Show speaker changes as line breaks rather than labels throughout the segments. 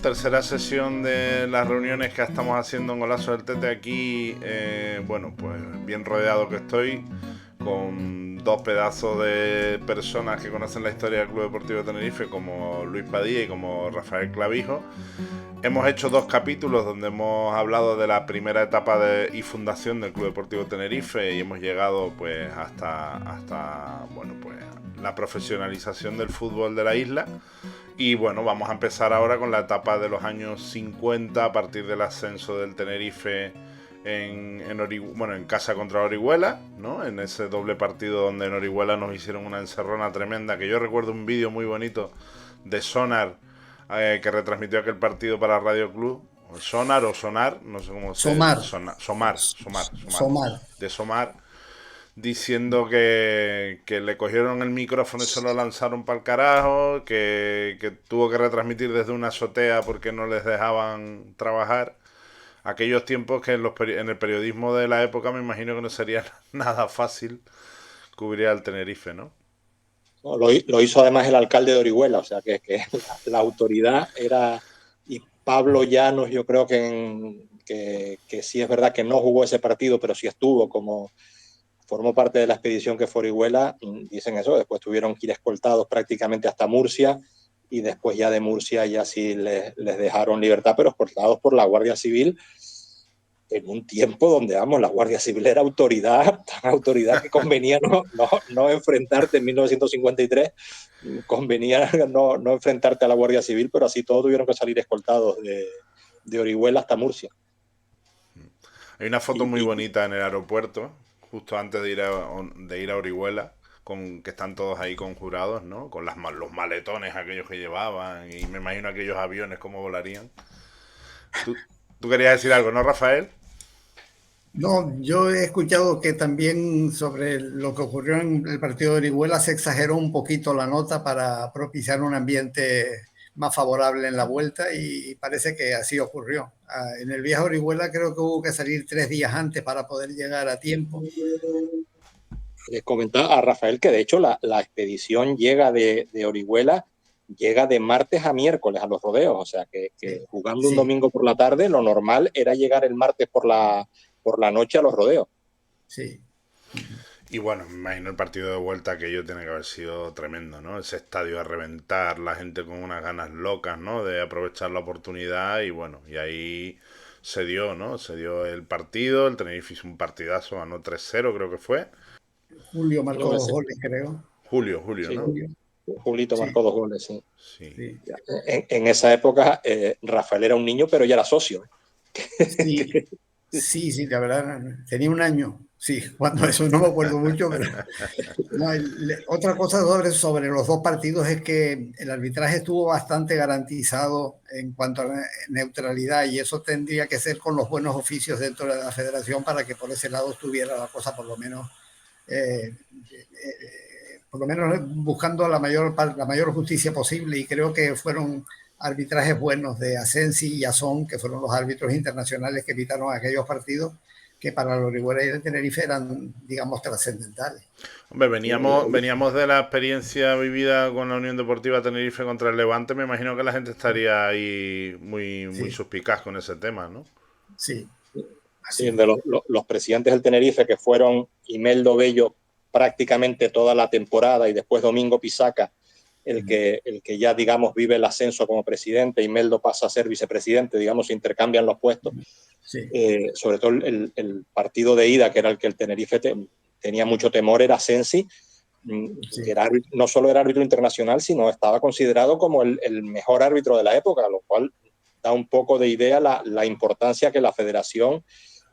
Tercera sesión de las reuniones que estamos haciendo en Golazo del Tete aquí. Bueno, pues bien rodeado que estoy, con dos pedazos de personas que conocen la historia del Club Deportivo de Tenerife, como Luis Padilla y como Rafael Clavijo. Hemos hecho dos capítulos donde hemos hablado de la primera etapa y fundación del Club Deportivo Tenerife y hemos llegado pues hasta bueno, pues la profesionalización del fútbol de la isla. Y bueno, vamos a empezar ahora con la etapa de los años 50 a partir del ascenso del Tenerife en casa contra Orihuela, ¿no? En ese doble partido donde en Orihuela nos hicieron una encerrona tremenda, que yo recuerdo un vídeo muy bonito de Sonar, que retransmitió aquel partido para Radio Club. Sonar o Sonar, no sé cómo se...
Somar,
Somar.
Somar.
De Somar, diciendo que le cogieron el micrófono y se lo lanzaron para el carajo, que tuvo que retransmitir desde una azotea porque no les dejaban trabajar. Aquellos tiempos que en el periodismo de la época me imagino que no sería nada fácil cubrir al Tenerife, ¿no?
No, lo hizo además el alcalde de Orihuela, o sea que la autoridad era, y Pablo Llanos, yo creo que sí es verdad que no jugó ese partido, pero sí estuvo como formó parte de la expedición que fue Orihuela, dicen eso, después tuvieron que ir escoltados prácticamente hasta Murcia y después ya de Murcia ya sí les dejaron libertad, pero escoltados por la Guardia Civil en un tiempo donde, vamos, la Guardia Civil era autoridad, tan autoridad que convenía no enfrentarte en 1953, convenía no enfrentarte a la Guardia Civil, pero así todos tuvieron que salir escoltados de Orihuela hasta Murcia.
Hay una foto
Y,
muy
y,
bonita en el aeropuerto, justo antes de ir a Orihuela, que están todos ahí conjurados, ¿no? Con los maletones aquellos que llevaban y me imagino aquellos aviones cómo volarían. ¿Tú, tú querías decir algo, no, Rafael?
No, yo he escuchado que también sobre lo que ocurrió en el partido de Orihuela se exageró un poquito la nota para propiciar un ambiente más favorable en la vuelta y parece que así ocurrió. En el viaje a Orihuela creo que hubo que salir 3 días antes para poder llegar a tiempo.
les comentaba a Rafael que de hecho la expedición llega de Orihuela, llega de martes a miércoles a los rodeos, o sea que
Sí,
jugando un
sí,
domingo por la tarde, lo normal era llegar el martes por la noche a los rodeos.
sí.
Y bueno, me imagino el partido de vuelta aquello tiene que haber sido tremendo, ¿no? Ese estadio a reventar, la gente con unas ganas locas, ¿no? De aprovechar la oportunidad y bueno, y ahí se dio, ¿no? Se dio el partido, el Tenerife hizo un partidazo, ganó 3-0 creo que fue.
Julio marcó
No,
2 goles, creo.
Julio,
sí,
¿no?
Julio,
Julito
sí,
marcó 2 goles, sí.
Sí.
sí.
En esa época Rafael era un niño, pero ya era socio.
Sí, sí, sí, la verdad, tenía un año, sí, cuando eso no me acuerdo mucho, pero no, otra cosa sobre los dos partidos es que el arbitraje estuvo bastante garantizado en cuanto a la neutralidad y eso tendría que ser con los buenos oficios dentro de la federación para que por ese lado estuviera la cosa por lo menos buscando la mayor justicia posible y creo que fueron arbitrajes buenos de Asensi y Azón, que fueron los árbitros internacionales que evitaron aquellos partidos que para el Orihuela y el Tenerife eran, digamos, trascendentales.
Hombre,
Sí,
veníamos de la experiencia vivida con la Unión Deportiva Tenerife contra el Levante. Me imagino que la gente estaría ahí muy
Sí,
suspicaz con ese tema, ¿no?
sí,
sí,
así es.
de los presidentes del Tenerife que fueron Imeldo Bello prácticamente toda la temporada y después Domingo Pisaca, el que ya, digamos, vive el ascenso como presidente, Imeldo pasa a ser vicepresidente, digamos, se intercambian los puestos.
Sí,
Sobre todo el partido de ida, que era el que el Tenerife tenía mucho temor, era Sensi, que
sí,
era, no solo era árbitro internacional, sino estaba considerado como el mejor árbitro de la época, lo cual da un poco de idea la importancia que la federación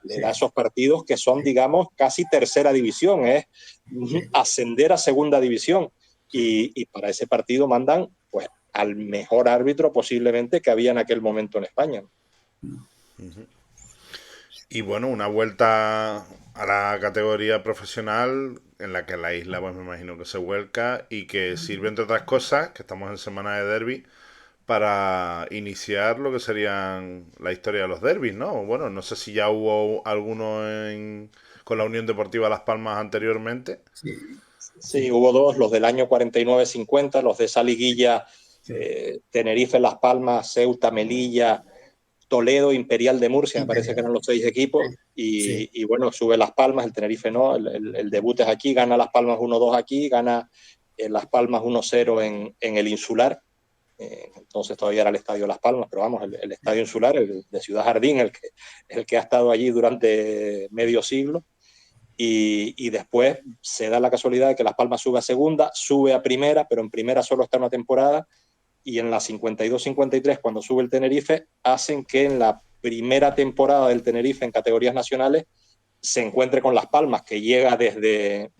le da a
sí,
esos partidos que son,
sí,
digamos, casi tercera división, es
sí.
ascender a segunda división. Y para ese partido mandan pues al mejor árbitro posiblemente que había en aquel momento en España.
Y bueno, una vuelta a la categoría profesional en la que la isla, pues me imagino que se vuelca y que sirve, entre otras cosas, que estamos en semana de derby, para iniciar lo que serían la historia de los derbis, ¿no? Bueno, no sé si ya hubo alguno con la Unión Deportiva Las Palmas anteriormente.
Sí,
Sí,
sí,
hubo dos, los del año 49-50, los de esa liguilla, Tenerife, Las Palmas, Ceuta, Melilla, Toledo, Imperial de Murcia, me parece que eran los 6 equipos, y bueno, sube Las Palmas, el Tenerife no, el debut es aquí, gana Las Palmas 1-2 aquí, gana Las Palmas 1-0 en el Insular, entonces todavía era el Estadio Las Palmas, pero vamos, el Estadio Insular, el de Ciudad Jardín, el que ha estado allí durante medio siglo, y después se da la casualidad de que Las Palmas sube a segunda, sube a primera, pero en primera solo está una temporada, y en la 52-53, cuando sube el Tenerife, hacen que en la primera temporada del Tenerife en categorías nacionales se encuentre con Las Palmas, que llega desde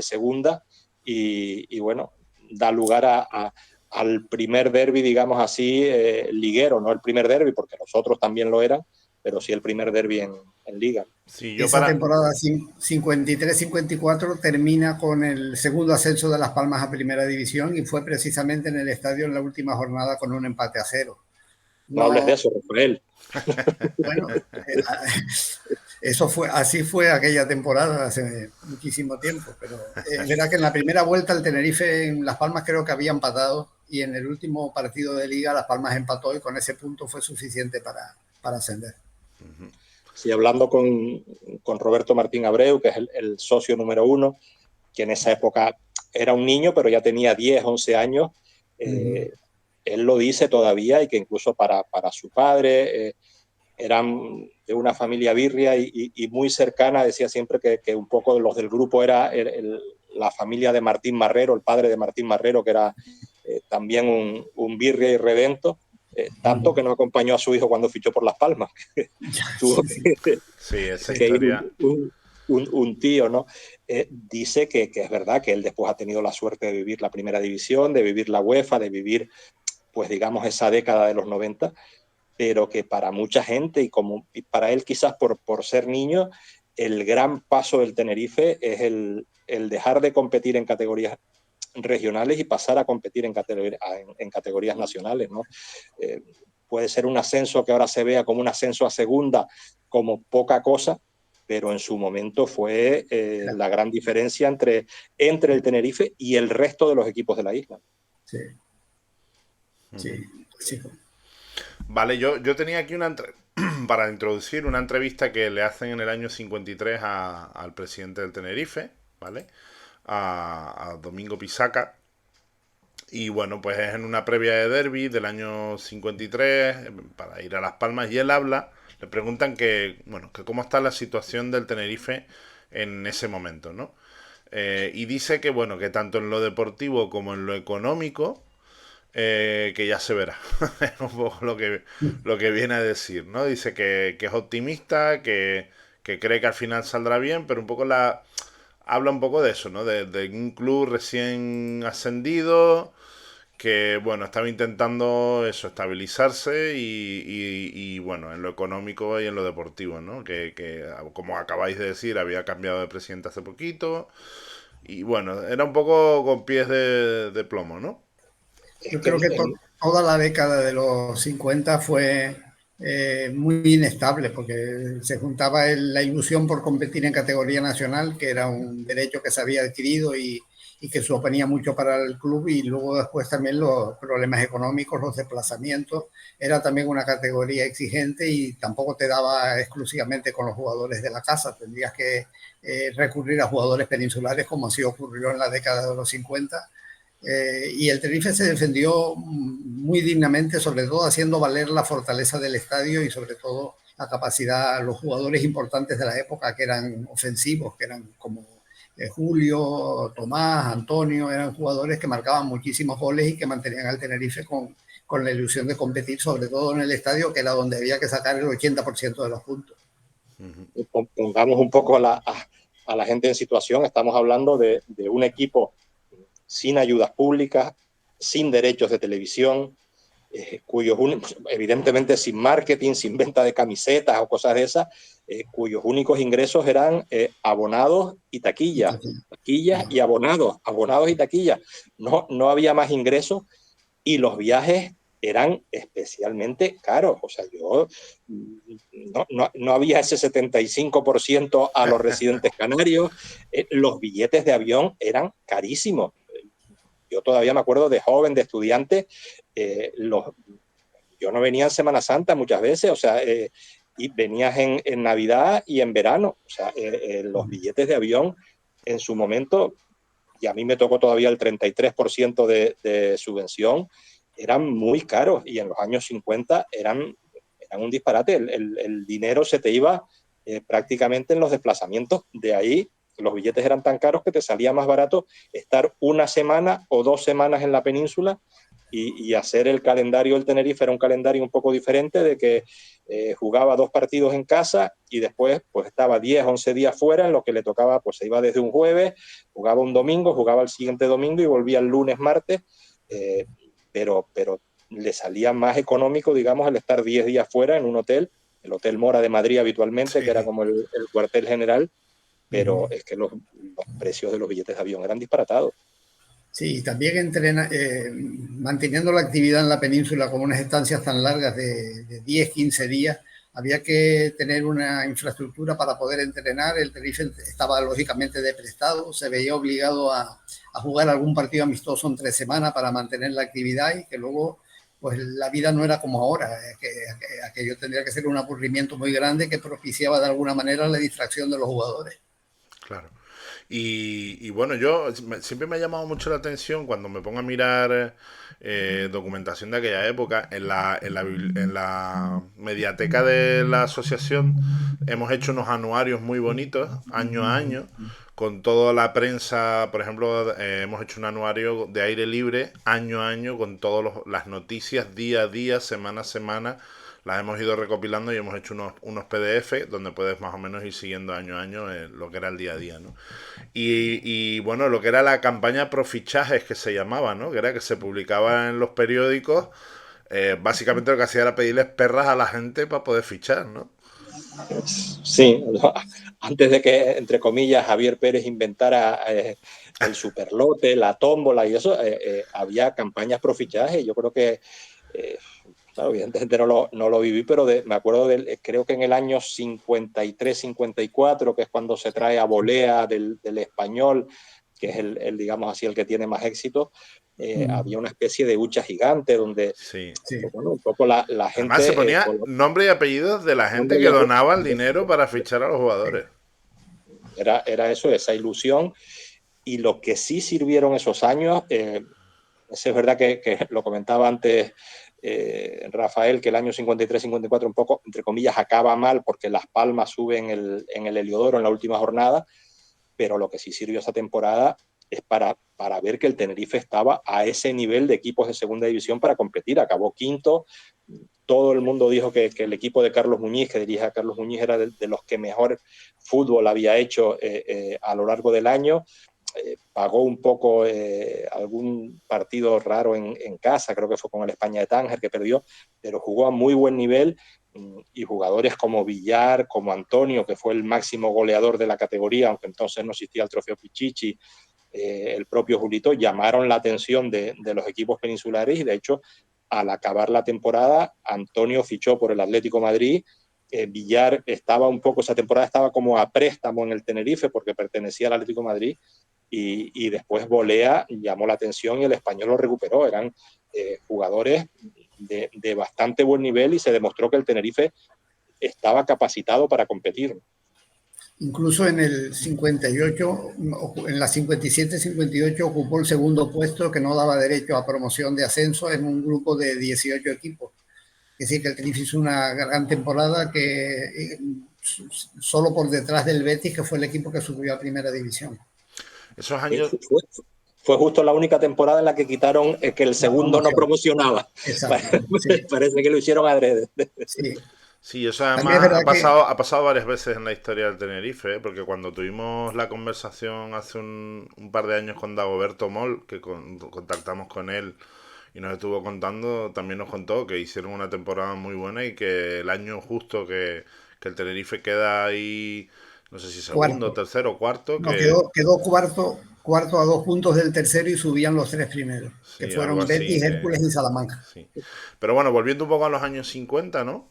segunda, y bueno, da lugar al primer derbi, digamos así, liguero, no el primer derbi, porque los otros también lo eran, pero sí el primer derbi en liga.
Sí, esa temporada 53-54 termina con el segundo ascenso de Las Palmas a primera división, y fue precisamente en el estadio en la última jornada con un empate a 0.
No hables de eso, Rafael.
Bueno, así fue aquella temporada hace muchísimo tiempo, pero es verdad que en la primera vuelta el Tenerife en Las Palmas creo que había empatado, y en el último partido de liga Las Palmas empató, y con ese punto fue suficiente para ascender.
Sí, hablando con Roberto Martín Abreu, que es el socio número 1, que en esa época era un niño, pero ya tenía 10, 11 años, él lo dice todavía, y que incluso para su padre eran de una familia birria y muy cercana, decía siempre que un poco los del grupo era la familia de Martín Marrero, el padre de Martín Marrero, que era también un birria y redento, tanto que no acompañó a su hijo cuando fichó por Las Palmas. Tuvo
esa
que ir
historia.
un tío, ¿no? Dice que es verdad que él después ha tenido la suerte de vivir la primera división, de vivir la UEFA, de vivir, pues digamos, esa década de los 90, pero que para mucha gente, y para él quizás por ser niño, el gran paso del Tenerife es el dejar de competir en categorías regionales y pasar a competir en categorías nacionales, ¿no? Puede ser un ascenso que ahora se vea como un ascenso a segunda, como poca cosa, pero en su momento fue la gran diferencia entre el Tenerife y el resto de los equipos de la isla.
Sí. Sí, sí.
Vale, yo tenía aquí para introducir una entrevista que le hacen en el año 53 al presidente del Tenerife, ¿vale? A Domingo Pisaca. Y bueno, pues es en una previa de derbi del año 53 para ir a Las Palmas, y él habla, le preguntan que cómo está la situación del Tenerife en ese momento, ¿no? Y dice que bueno, que tanto en lo deportivo como en lo económico, que ya se verá. Es un poco lo que viene a decir, ¿no? Dice que es optimista, que cree que al final saldrá bien, pero un poco habla un poco de eso, ¿no? De un club recién ascendido, que bueno, estaba intentando eso, estabilizarse, y bueno, en lo económico y en lo deportivo, ¿no? Que como acabáis de decir, había cambiado de presidente hace poquito, y bueno, era un poco con pies de plomo, ¿no?
Yo creo que toda la década de los 50 fue muy inestable, porque se juntaba la ilusión por competir en categoría nacional, que era un derecho que se había adquirido y que suponía mucho para el club, y luego después también los problemas económicos, los desplazamientos. Era también una categoría exigente y tampoco te daba exclusivamente con los jugadores de la casa, tendrías que recurrir a jugadores peninsulares, como así ocurrió en la década de los 50. Y el Tenerife se defendió muy dignamente, sobre todo haciendo valer la fortaleza del estadio y sobre todo la capacidad, los jugadores importantes de la época que eran ofensivos, que eran como Julio, Tomás, Antonio, eran jugadores que marcaban muchísimos goles y que mantenían al Tenerife con la ilusión de competir, sobre todo en el estadio, que era donde había que sacar el 80% de los puntos.
Pongamos un poco a la gente en situación. Estamos hablando de un equipo sin ayudas públicas, sin derechos de televisión, evidentemente sin marketing, sin venta de camisetas o cosas de esas, cuyos únicos ingresos eran abonados y taquillas y abonados y taquillas. No había más ingresos, y los viajes eran especialmente caros. O sea, no había ese 75% a los residentes canarios. Los billetes de avión eran carísimos. yo todavía me acuerdo de joven, de estudiante, yo no venía en Semana Santa muchas veces, o sea, y venías en Navidad y en verano, o sea, los billetes de avión en su momento, y a mí me tocó todavía el 33% de subvención, eran muy caros, y en los años 50 eran un disparate, el dinero se te iba prácticamente en los desplazamientos, de ahí los billetes eran tan caros que te salía más barato estar una semana o 2 semanas en la península y hacer el calendario del Tenerife. Era un calendario un poco diferente, de que jugaba 2 partidos en casa y después pues estaba 10, 11 días fuera, en lo que le tocaba, pues se iba desde un jueves, jugaba un domingo, jugaba el siguiente domingo y volvía el lunes, martes, pero le salía más económico, digamos, el estar 10 días fuera en un hotel, el Hotel Mora de Madrid habitualmente,
Sí.
que era como el cuartel general, pero es que los precios de los billetes de avión eran disparatados.
Sí, también manteniendo la actividad en la península con unas estancias tan largas de 10, 15 días, había que tener una infraestructura para poder entrenar. El Tenerife estaba lógicamente de prestado, se veía obligado a jugar algún partido amistoso entre semana para mantener la actividad, y que luego pues la vida no era como ahora, que aquello tendría que ser un aburrimiento muy grande que propiciaba de alguna manera la distracción de los jugadores.
Claro. Y bueno, siempre me ha llamado mucho la atención cuando me pongo a mirar documentación de aquella época. En la mediateca de la asociación hemos hecho unos anuarios muy bonitos, año a año, con toda la prensa. Por ejemplo, hemos hecho un anuario de aire libre, año a año, con todas las noticias, día a día, semana a semana. Las hemos ido recopilando y hemos hecho unos PDF donde puedes más o menos ir siguiendo año a año lo que era el día a día, ¿no? Y bueno, lo que era la campaña pro fichajes, que se llamaba, ¿no? Que era que se publicaba en los periódicos. Básicamente lo que hacía era pedirles perras a la gente para poder fichar, ¿no?
Sí, antes de que, entre comillas, Javier Pérez inventara el superlote, la tómbola y eso, había campañas pro fichaje. Yo creo que, claro, evidentemente no lo viví, pero me acuerdo creo que en el año 53, 54, que es cuando se trae a Bolea del Español, que es digamos así, el que tiene más éxito, había una especie de hucha gigante donde,
Sí.
pues, bueno, un poco la
Además se
gente...
ponía nombre y apellidos de la gente que donaba el dinero para fichar a los jugadores.
Era eso, esa ilusión. Y lo que sí sirvieron esos años, es verdad que lo comentaba antes Rafael, que el año 53-54 un poco, entre comillas, acaba mal porque Las Palmas sube en el Heliodoro en la última jornada, pero lo que sí sirvió esa temporada es para ver que el Tenerife estaba a ese nivel de equipos de segunda división para competir. Acabó quinto. Todo el mundo dijo que el equipo de Carlos Muñiz, que dirige a Carlos Muñiz, era de los que mejor fútbol había hecho a lo largo del año. Pagó un poco algún partido raro en casa, creo que fue con el España de Tánger, que perdió, pero jugó a muy buen nivel, y jugadores como Villar, como Antonio, que fue el máximo goleador de la categoría, aunque entonces no existía el trofeo Pichichi, el propio Julito, llamaron la atención de los equipos peninsulares, y de hecho, al acabar la temporada, Antonio fichó por el Atlético Madrid. Villar esa temporada estaba como a préstamo en el Tenerife porque pertenecía al Atlético Madrid, y después Bolea llamó la atención y el Español lo recuperó. Eran jugadores de bastante buen nivel, y se demostró que el Tenerife estaba capacitado para competir.
Incluso en el 58, en la 57-58 ocupó el segundo puesto, que no daba derecho a promoción de ascenso en un grupo de 18 equipos. Es decir, que el Tenerife hizo una gran temporada, que solo por detrás del Betis, que fue el equipo que subió a primera división.
Esos años...
Fue justo la única temporada en la que quitaron que el segundo no promocionaba.
Exacto. Sí.
Parece que lo hicieron adrede.
Sí.
Sí, eso además ha pasado varias veces en la historia del Tenerife, porque cuando tuvimos la conversación hace un par de años con Dagoberto Moll, que contactamos con él y nos estuvo contando, también nos contó que hicieron una temporada muy buena y que el año justo que el Tenerife queda ahí, no sé si segundo, tercero, cuarto.
No, quedó cuarto a 2 puntos del tercero, y subían los 3 primeros,
sí,
que fueron Betis, Hércules y Salamanca.
Sí. Pero bueno, volviendo un poco a los años 50, ¿no?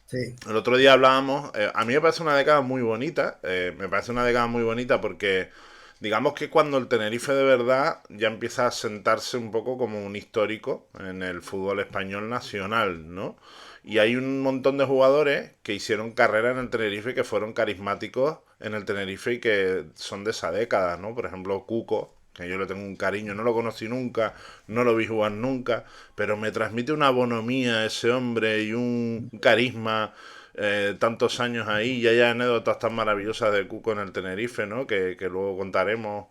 Sí.
El otro día hablábamos, a mí me parece una década muy bonita, me parece una década muy bonita porque digamos que cuando el Tenerife de verdad ya empieza a sentarse un poco como un histórico en el fútbol español nacional, ¿no? Y hay un montón de jugadores que hicieron carrera en el Tenerife y que fueron carismáticos en el Tenerife y que son de esa década, ¿no? Por ejemplo, Cuco, que yo le tengo un cariño, no lo conocí nunca, no lo vi jugar nunca, pero me transmite una bonomía ese hombre y un carisma, tantos años ahí, y hay anécdotas tan maravillosas de Cuco en el Tenerife, ¿no? Que luego contaremos.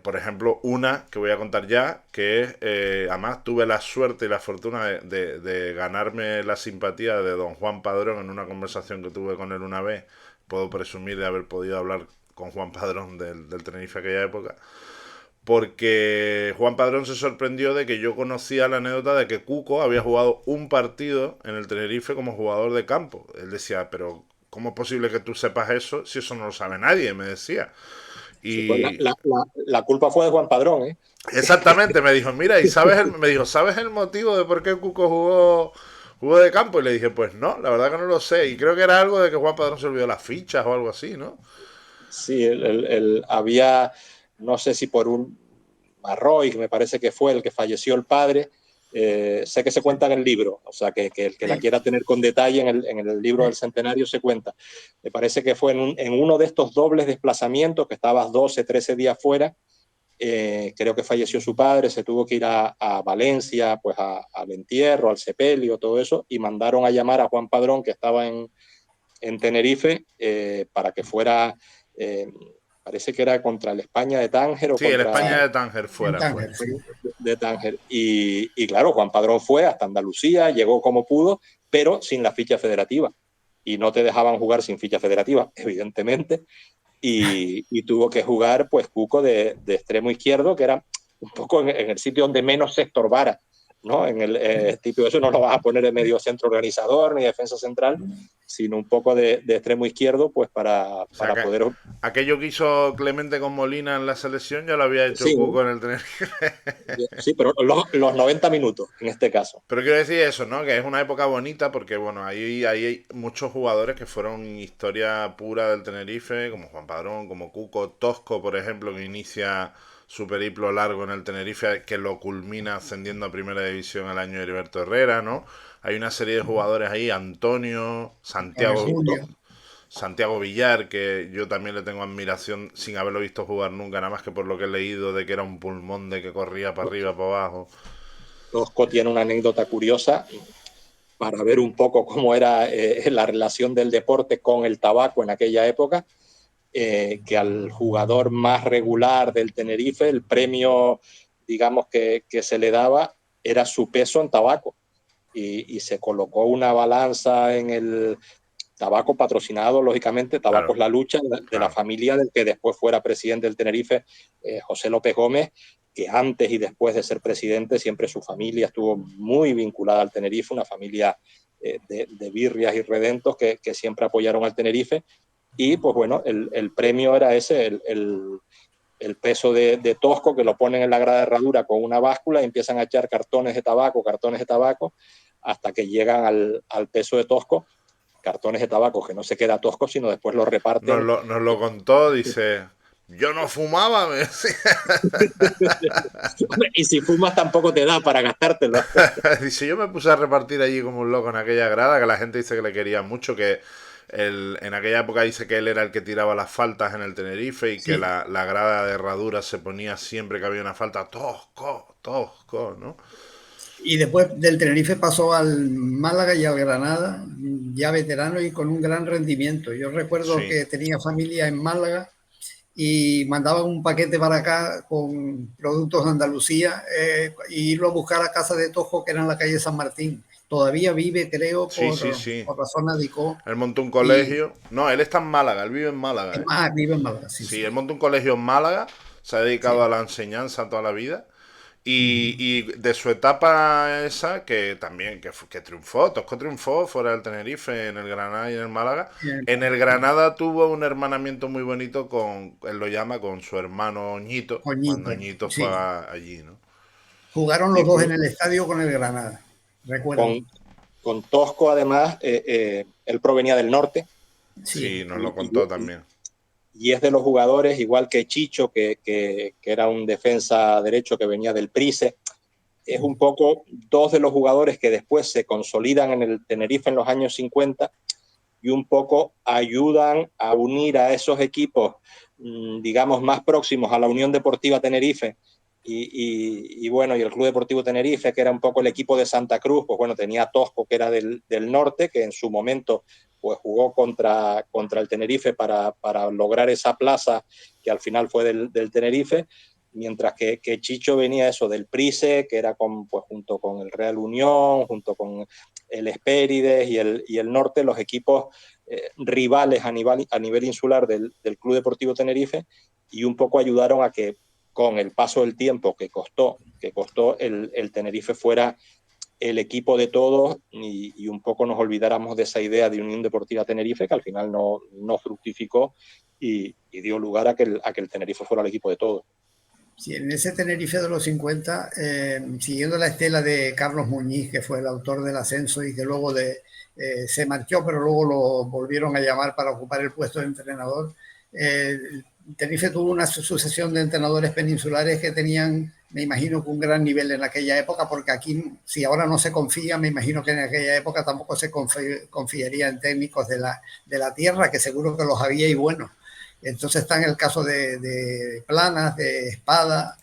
Por ejemplo, una que voy a contar ya, que es, además tuve la suerte y la fortuna de ganarme la simpatía de don Juan Padrón en una conversación que tuve con él una vez. Puedo presumir de haber podido hablar con Juan Padrón del Tenerife aquella época, porque Juan Padrón se sorprendió de que yo conocía la anécdota de que Cuco había jugado un partido en el Tenerife como jugador de campo. Él decía, pero ¿cómo es posible que tú sepas eso si eso no lo sabe nadie? Me decía.
Sí, pues
Y
la culpa fue de Juan Padrón, ¿eh?
exactamente, me dijo, mira, y sabes me dijo, ¿sabes el motivo de por qué Cuco jugó de campo? Y le dije, pues no, la verdad que no lo sé. Y creo que era algo de que Juan Padrón se olvidó las fichas o algo así, ¿no?
Sí, había, no sé si por un Marroy, que me parece que fue el que falleció el padre, sé que se cuenta en el libro, o sea, que el que la quiera tener con detalle en el libro del centenario se cuenta. Me parece que fue en uno de estos dobles desplazamientos, que estabas 12, 13 días fuera, creo que falleció su padre, se tuvo que ir a Valencia, pues al entierro, al sepelio, todo eso, y mandaron a llamar a Juan Padrón, que estaba en Tenerife, para que fuera, eh, parece que era contra el España de Tánger o
Sí, el
contra
España de Tánger fuera fue.
Tánger, sí.
de Tánger. Y claro, Juan Padrón fue hasta Andalucía, llegó como pudo, pero sin la ficha federativa. Y no te dejaban jugar sin ficha federativa, evidentemente. Y tuvo que jugar, pues, Cuco de extremo izquierdo, que era un poco en el sitio donde menos se estorbara, ¿no? En el tipo, eso no lo vas a poner en medio centro organizador ni defensa central, sino un poco de extremo izquierdo, pues
O sea
para
que
poder...
aquello que hizo Clemente con Molina en la selección ya lo había hecho
Sí,
Cuco en el Tenerife.
sí, pero los 90 minutos en este caso.
Pero quiero decir eso, ¿no? Que es una época bonita porque, bueno, ahí hay muchos jugadores que fueron historia pura del Tenerife, como Juan Padrón, como Cuco, Tosco, por ejemplo, que inicia su periplo largo en el Tenerife, que lo culmina ascendiendo a Primera División el año de Heriberto Herrera, ¿no? Hay una serie de jugadores ahí, Antonio, Santiago,
Julio.
Santiago Villar, que yo también le tengo admiración sin haberlo visto jugar nunca, nada más que por lo que he leído de que era un pulmón de que corría para arriba, para abajo.
Tosco tiene una anécdota curiosa para ver un poco cómo era la relación del deporte con el tabaco en aquella época, que al jugador más regular del Tenerife, el premio, digamos, que se le daba era su peso en tabaco. Y se colocó una balanza en el tabaco patrocinado, lógicamente, Tabaco
Claro,
es la lucha, de la
claro.
familia del que después fuera presidente del Tenerife, José López Gómez, que antes y después de ser presidente, siempre su familia estuvo muy vinculada al Tenerife, una familia de birrias y redentos que siempre apoyaron al Tenerife. Y pues bueno, el premio era ese, el peso de Tosco, que lo ponen en la grada de herradura con una báscula y empiezan a echar cartones de tabaco, hasta que llegan al peso de Tosco, cartones de tabaco que no se queda Tosco, sino después lo reparten.
Nos lo contó, dice, yo no fumaba, me decía.
Y si fumas tampoco te da para gastártelo.
Dice, yo me puse a repartir allí como un loco en aquella grada, que la gente dice que le quería mucho, que en aquella época dice que él era el que tiraba las faltas en el Tenerife y que
Sí.
la grada de herradura se ponía siempre que había una falta, tosco, tosco, ¿no?
Y después del Tenerife pasó al Málaga y al Granada, ya veterano y con un gran rendimiento. Yo recuerdo
Sí,
que tenía familia en Málaga y mandaban un paquete para acá con productos de Andalucía y irlo a buscar a casa de Tojo, que era en la calle San Martín. Todavía vive, creo,
sí, sí, sí.
por la zona de Icó.
Él montó un
Y
colegio. No, él está en Málaga, él vive en Málaga, ¿eh?
vive en Málaga, sí,
Sí,
sí.
él montó un colegio en Málaga, se ha dedicado
Sí.
a la enseñanza toda la vida. Y de su etapa esa, que también, que triunfó, Tosco triunfó fuera del Tenerife, en el Granada y en el Málaga. En el Granada tuvo un hermanamiento muy bonito con, él lo llama, con su hermano Ñito, cuando
Coñito,
Ñito fue
sí.
allí, ¿no?
Jugaron los
Sí,
dos en el estadio con el Granada, recuerdo.
con, con Tosco, además, él provenía del norte
Sí,
Sí.
nos lo
y,
contó también.
y es de los jugadores, igual que Chicho, que era un defensa derecho que venía del Price, es un poco dos de los jugadores que después se consolidan en el Tenerife en los años 50 y un poco ayudan a unir a esos equipos, digamos, más próximos a la Unión Deportiva Tenerife y bueno, y el Club Deportivo Tenerife, que era un poco el equipo de Santa Cruz, pues bueno, tenía a Tosco, que era del norte, que en su momento pues jugó contra el Tenerife para lograr esa plaza que al final fue del Tenerife, mientras que Chicho venía eso del Price, que era pues, junto con el Real Unión, junto con el Hespérides y el Norte, los equipos rivales a nivel insular del Club Deportivo Tenerife, y un poco ayudaron a que con el paso del tiempo que costó el Tenerife fuera el equipo de todos y un poco nos olvidáramos de esa idea de Unión Deportiva Tenerife, que al final no fructificó y dio lugar a que el Tenerife fuera el equipo de todos.
Sí, en ese Tenerife de los 50, siguiendo la estela de Carlos Muñiz, que fue el autor del ascenso y que luego se marchó, pero luego lo volvieron a llamar para ocupar el puesto de entrenador. Tenerife tuvo una sucesión de entrenadores peninsulares que tenían, me imagino, que un gran nivel en aquella época, porque aquí, si ahora no se confía, me imagino que en aquella época tampoco se confiaría en técnicos de la tierra, que seguro que los había y bueno. Entonces está en el caso de Planas, de Espada,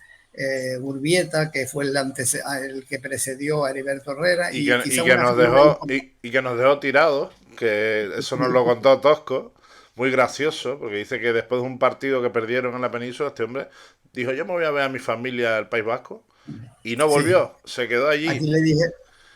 Urbieta, que fue el que precedió a Heriberto Herrera.
Y que nos dejó tirados, que eso nos lo contó Tosco, muy gracioso, porque dice que después de un partido que perdieron en la península, este hombre dijo, yo me voy a ver a mi familia al País Vasco, y no volvió, sí. Se quedó allí.
Aquí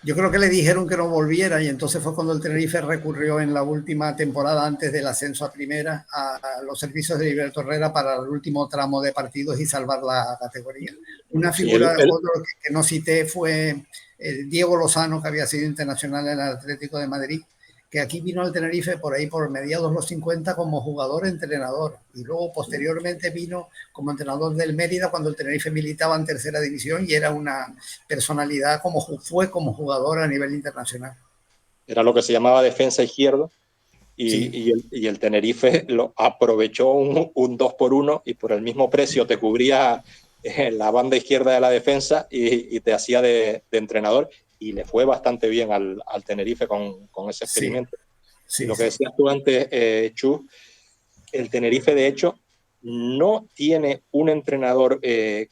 yo creo que le dijeron que no volviera y entonces fue cuando el Tenerife recurrió en la última temporada antes del ascenso a primera a los servicios de Heriberto Herrera para el último tramo de partidos y salvar la categoría. Una figura, otro que no cité fue Diego Lozano, que había sido internacional en el Atlético de Madrid, que aquí vino al Tenerife por ahí por mediados de los 50 como jugador-entrenador y luego posteriormente vino como entrenador del Mérida cuando el Tenerife militaba en tercera división y era una personalidad fue como jugador a nivel internacional.
Era lo que se llamaba defensa izquierdo y, sí. y el Tenerife lo aprovechó un 2-1 y por el mismo precio te cubría la banda izquierda de la defensa y te hacía de entrenador. Y le fue bastante bien al Tenerife con ese experimento. Sí, sí, lo que decías tú antes, Chu, el Tenerife, de hecho, no tiene un entrenador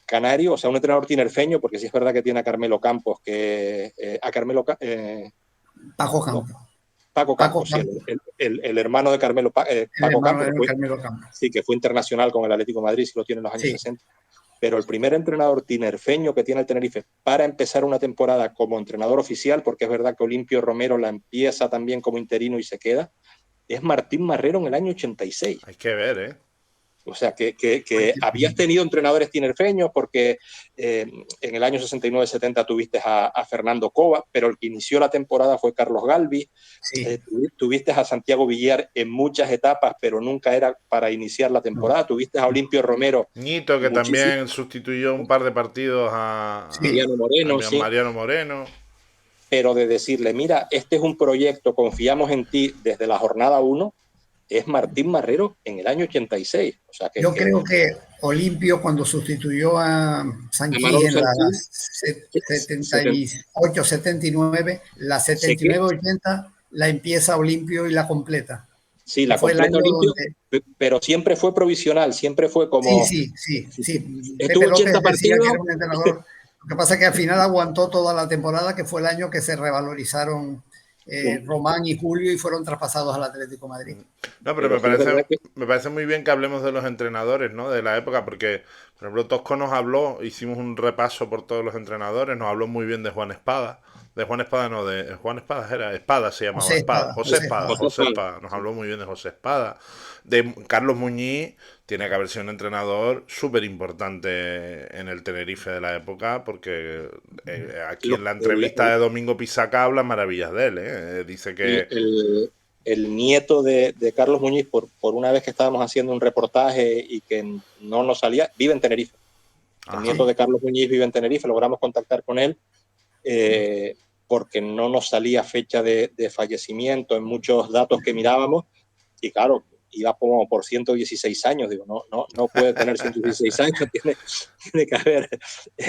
canario, o sea, un entrenador tinerfeño, porque sí es verdad que tiene a Carmelo Campos,
Paco Campos.
No, Paco Campos, sí, el hermano de Carmelo, Paco Campos, sí, que fue internacional con el Atlético de Madrid, sí lo tiene en los años 60. Pero el primer entrenador tinerfeño que tiene el Tenerife para empezar una temporada como entrenador oficial, porque es verdad que Olimpio Romero la empieza también como interino y se queda, es Martín Marrero en el año 86.
Hay que ver, ¿eh?
O sea, que habías tenido entrenadores tinerfeños porque en el año 69-70 tuviste a Fernando Cova, pero el que inició la temporada fue Carlos Galvi. Sí. Tuviste a Santiago Villar en muchas etapas, pero nunca era para iniciar la temporada. Tuviste a Olimpio Romero.
Ñito, que también sustituyó un par de partidos a Mariano Moreno.
Pero de decirle, mira, este es un proyecto, confiamos en ti desde la jornada 1, es Martín Marrero en el año 86. O sea,
yo creo que Olimpio, cuando sustituyó a Sanchís en la 78-79, la 79-80 la empieza Olimpio y la completa.
Sí, la completa Olimpio, pero siempre fue provisional, siempre fue como...
Sí.
Estuvo 80 partidos.
Que era un entrenador. Lo que pasa es que al final aguantó toda la temporada, que fue el año que se revalorizaron Román y Julio y fueron traspasados al Atlético de Madrid.
No, pero me parece muy bien que hablemos de los entrenadores, ¿no? De la época, porque, por ejemplo, Tosco nos habló, hicimos un repaso por todos los entrenadores, nos habló muy bien de Juan Espada. De Juan Espada, no, de Juan Espada era Espada, se llamaba José Espada. Nos habló muy bien de José Espada. De Carlos Muñiz, tiene que haber sido un entrenador súper importante en el Tenerife de la época, porque aquí en la entrevista de Domingo Pisaca habla maravillas de él. Dice que...
El nieto de Carlos Muñiz, por una vez que estábamos haciendo un reportaje y que no nos salía, vive en Tenerife. El nieto de Carlos Muñiz vive en Tenerife, logramos contactar con él. Porque no nos salía fecha de fallecimiento en muchos datos que mirábamos y claro, iba como por 116 años. Digo, no puede tener 116 años, tiene que haber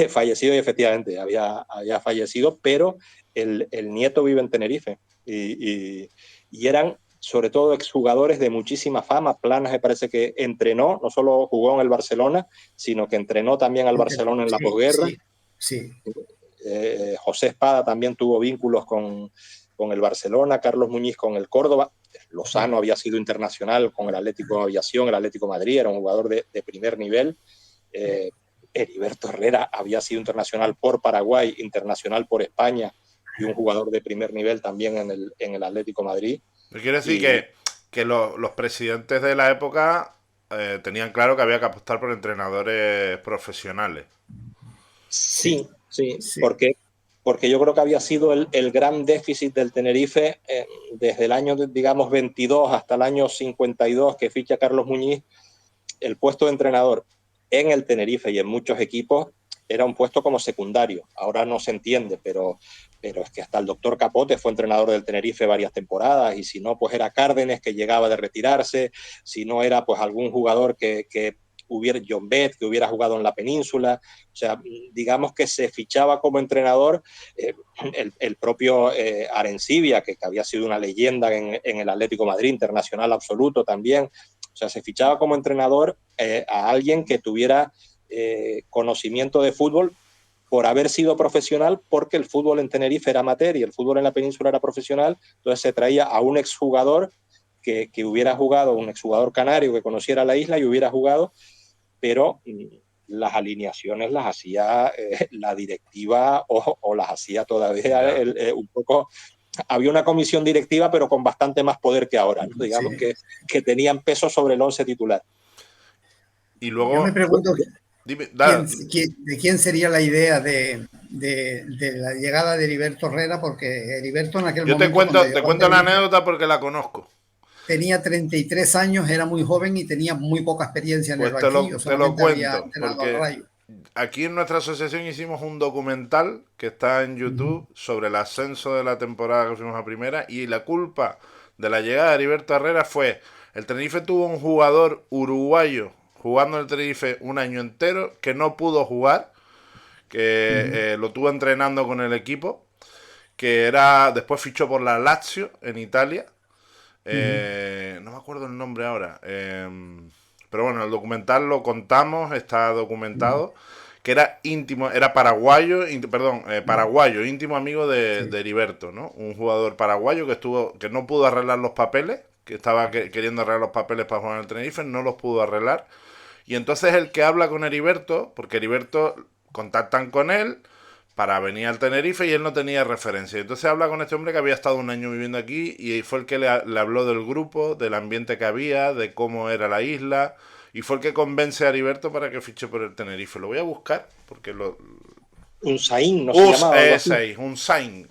fallecido, y efectivamente había fallecido, pero el nieto vive en Tenerife y eran sobre todo exjugadores de muchísima fama. Planas me parece que entrenó, no solo jugó en el Barcelona, sino que entrenó también al Barcelona en la posguerra.
Sí.
José Espada también tuvo vínculos con el Barcelona, Carlos Muñiz con el Córdoba, Lozano había sido internacional con el Atlético de Aviación, el Atlético de Madrid, era un jugador de primer nivel. Heriberto Herrera había sido internacional por Paraguay, internacional por España, y un jugador de primer nivel también en el Atlético de Madrid.
Quiero decir que los presidentes de la época tenían claro que había que apostar por entrenadores profesionales.
Sí. Porque yo creo que había sido el gran déficit del Tenerife desde el año, digamos, 22 hasta el año 52, que ficha Carlos Muñiz. El puesto de entrenador en el Tenerife y en muchos equipos era un puesto como secundario. Ahora no se entiende, pero es que hasta el doctor Capote fue entrenador del Tenerife varias temporadas, y si no, pues era Cárdenes, que llegaba de retirarse, si no era pues algún jugador que hubiera, John Bett, que hubiera jugado en la península. O sea, digamos que se fichaba como entrenador el propio Arencibia, que había sido una leyenda en el Atlético de Madrid, internacional absoluto también. O sea, se fichaba como entrenador a alguien que tuviera conocimiento de fútbol por haber sido profesional, porque el fútbol en Tenerife era amateur y el fútbol en la península era profesional. Entonces se traía a un exjugador que hubiera jugado, un exjugador canario que conociera la isla y hubiera jugado, pero las alineaciones las hacía la directiva o las hacía todavía un poco. Había una comisión directiva, pero con bastante más poder que ahora, ¿no? Digamos que tenían peso sobre el 11 titular.
Y luego,
yo me pregunto
dime,
de quién sería la idea de la llegada de Heriberto Herrera, porque Heriberto en aquel momento...
Te cuento la anécdota porque la conozco.
Tenía 33 años, era muy joven y tenía muy poca experiencia en el banquillo.
Te lo cuento,
porque
aquí en nuestra asociación hicimos un documental que está en YouTube sobre el ascenso de la temporada que fuimos a primera, y la culpa de la llegada de Heriberto Herrera fue: el Tenerife tuvo un jugador uruguayo jugando en el Tenerife un año entero que no pudo jugar, que lo tuvo entrenando con el equipo, que después fichó por la Lazio en Italia. No me acuerdo el nombre ahora. Pero bueno, el documental lo contamos, está documentado. Que era íntimo, era paraguayo, paraguayo, íntimo amigo de Heriberto, ¿no? Un jugador paraguayo que no pudo arreglar los papeles, que estaba queriendo arreglar los papeles para jugar en el Tenerife, no los pudo arreglar. Y entonces el que habla con Heriberto, porque Heriberto contactan con él para venir al Tenerife y él no tenía referencia. Entonces habla con este hombre que había estado un año viviendo aquí, y fue el que le habló del grupo, del ambiente que había, de cómo era la isla, y fue el que convence a Heriberto para que fiche por el Tenerife. Lo voy a buscar porque
Unzain, no se llamaba.
Unzain,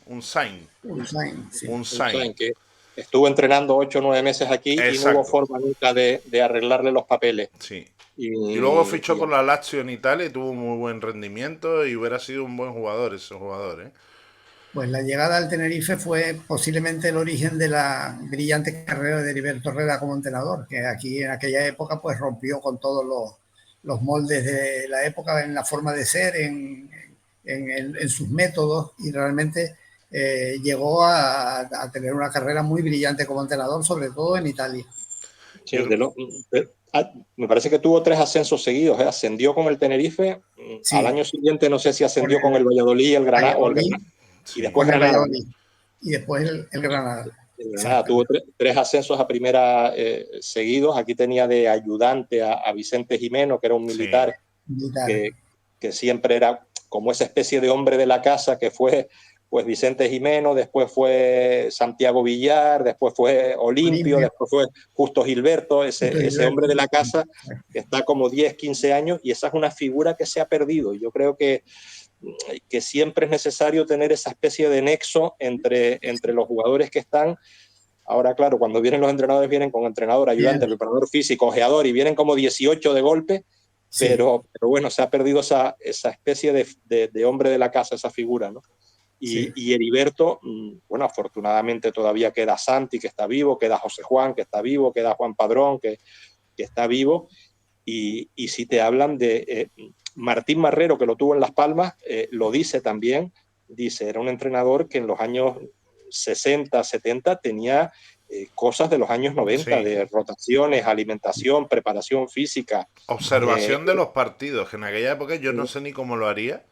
que estuvo entrenando 8 o 9 meses aquí. Exacto. Y no hubo forma nunca de arreglarle los papeles.
Sí. Y luego fichó por la Lazio en Italia y tuvo muy buen rendimiento, y hubiera sido un buen jugador ese jugador, ¿eh?
Pues la llegada al Tenerife fue posiblemente el origen de la brillante carrera de Heriberto Herrera como entrenador, que aquí en aquella época pues rompió con todos los moldes de la época, en la forma de ser, en sus métodos, y realmente llegó a tener una carrera muy brillante como entrenador, sobre todo en Italia.
Sí, me parece que tuvo 3 ascensos seguidos, ¿eh? Ascendió con el Tenerife, sí. Al año siguiente no sé si ascendió con el Valladolid y el Granada,
sí. Y después Granada. Y después el Granada.
Granada tuvo 3 ascensos a primera seguidos. Aquí tenía de ayudante a Vicente Jimeno, que era un militar, que siempre era como esa especie de hombre de la casa, que fue pues Vicente Jimeno, después fue Santiago Villar, después fue Olimpio, después fue Justo Gilberto, ese hombre de la casa que está como 10, 15 años, y esa es una figura que se ha perdido. Yo creo que siempre es necesario tener esa especie de nexo entre los jugadores que están. Ahora, claro, cuando vienen los entrenadores, vienen con entrenador, ayudante, preparador físico, ojeador, y vienen como 18 de golpe, pero bueno, se ha perdido esa especie de hombre de la casa, esa figura, ¿no?
Sí.
Y Heriberto, bueno, afortunadamente todavía queda Santi, que está vivo, queda José Juan, que está vivo, queda Juan Padrón, que está vivo, y si te hablan de Martín Marrero, que lo tuvo en Las Palmas, lo dice también, dice, era un entrenador que en los años 60, 70 tenía cosas de los años 90,
Sí.
de rotaciones, alimentación, preparación física.
Observación de los partidos, que en aquella época yo no sé ni cómo lo haría,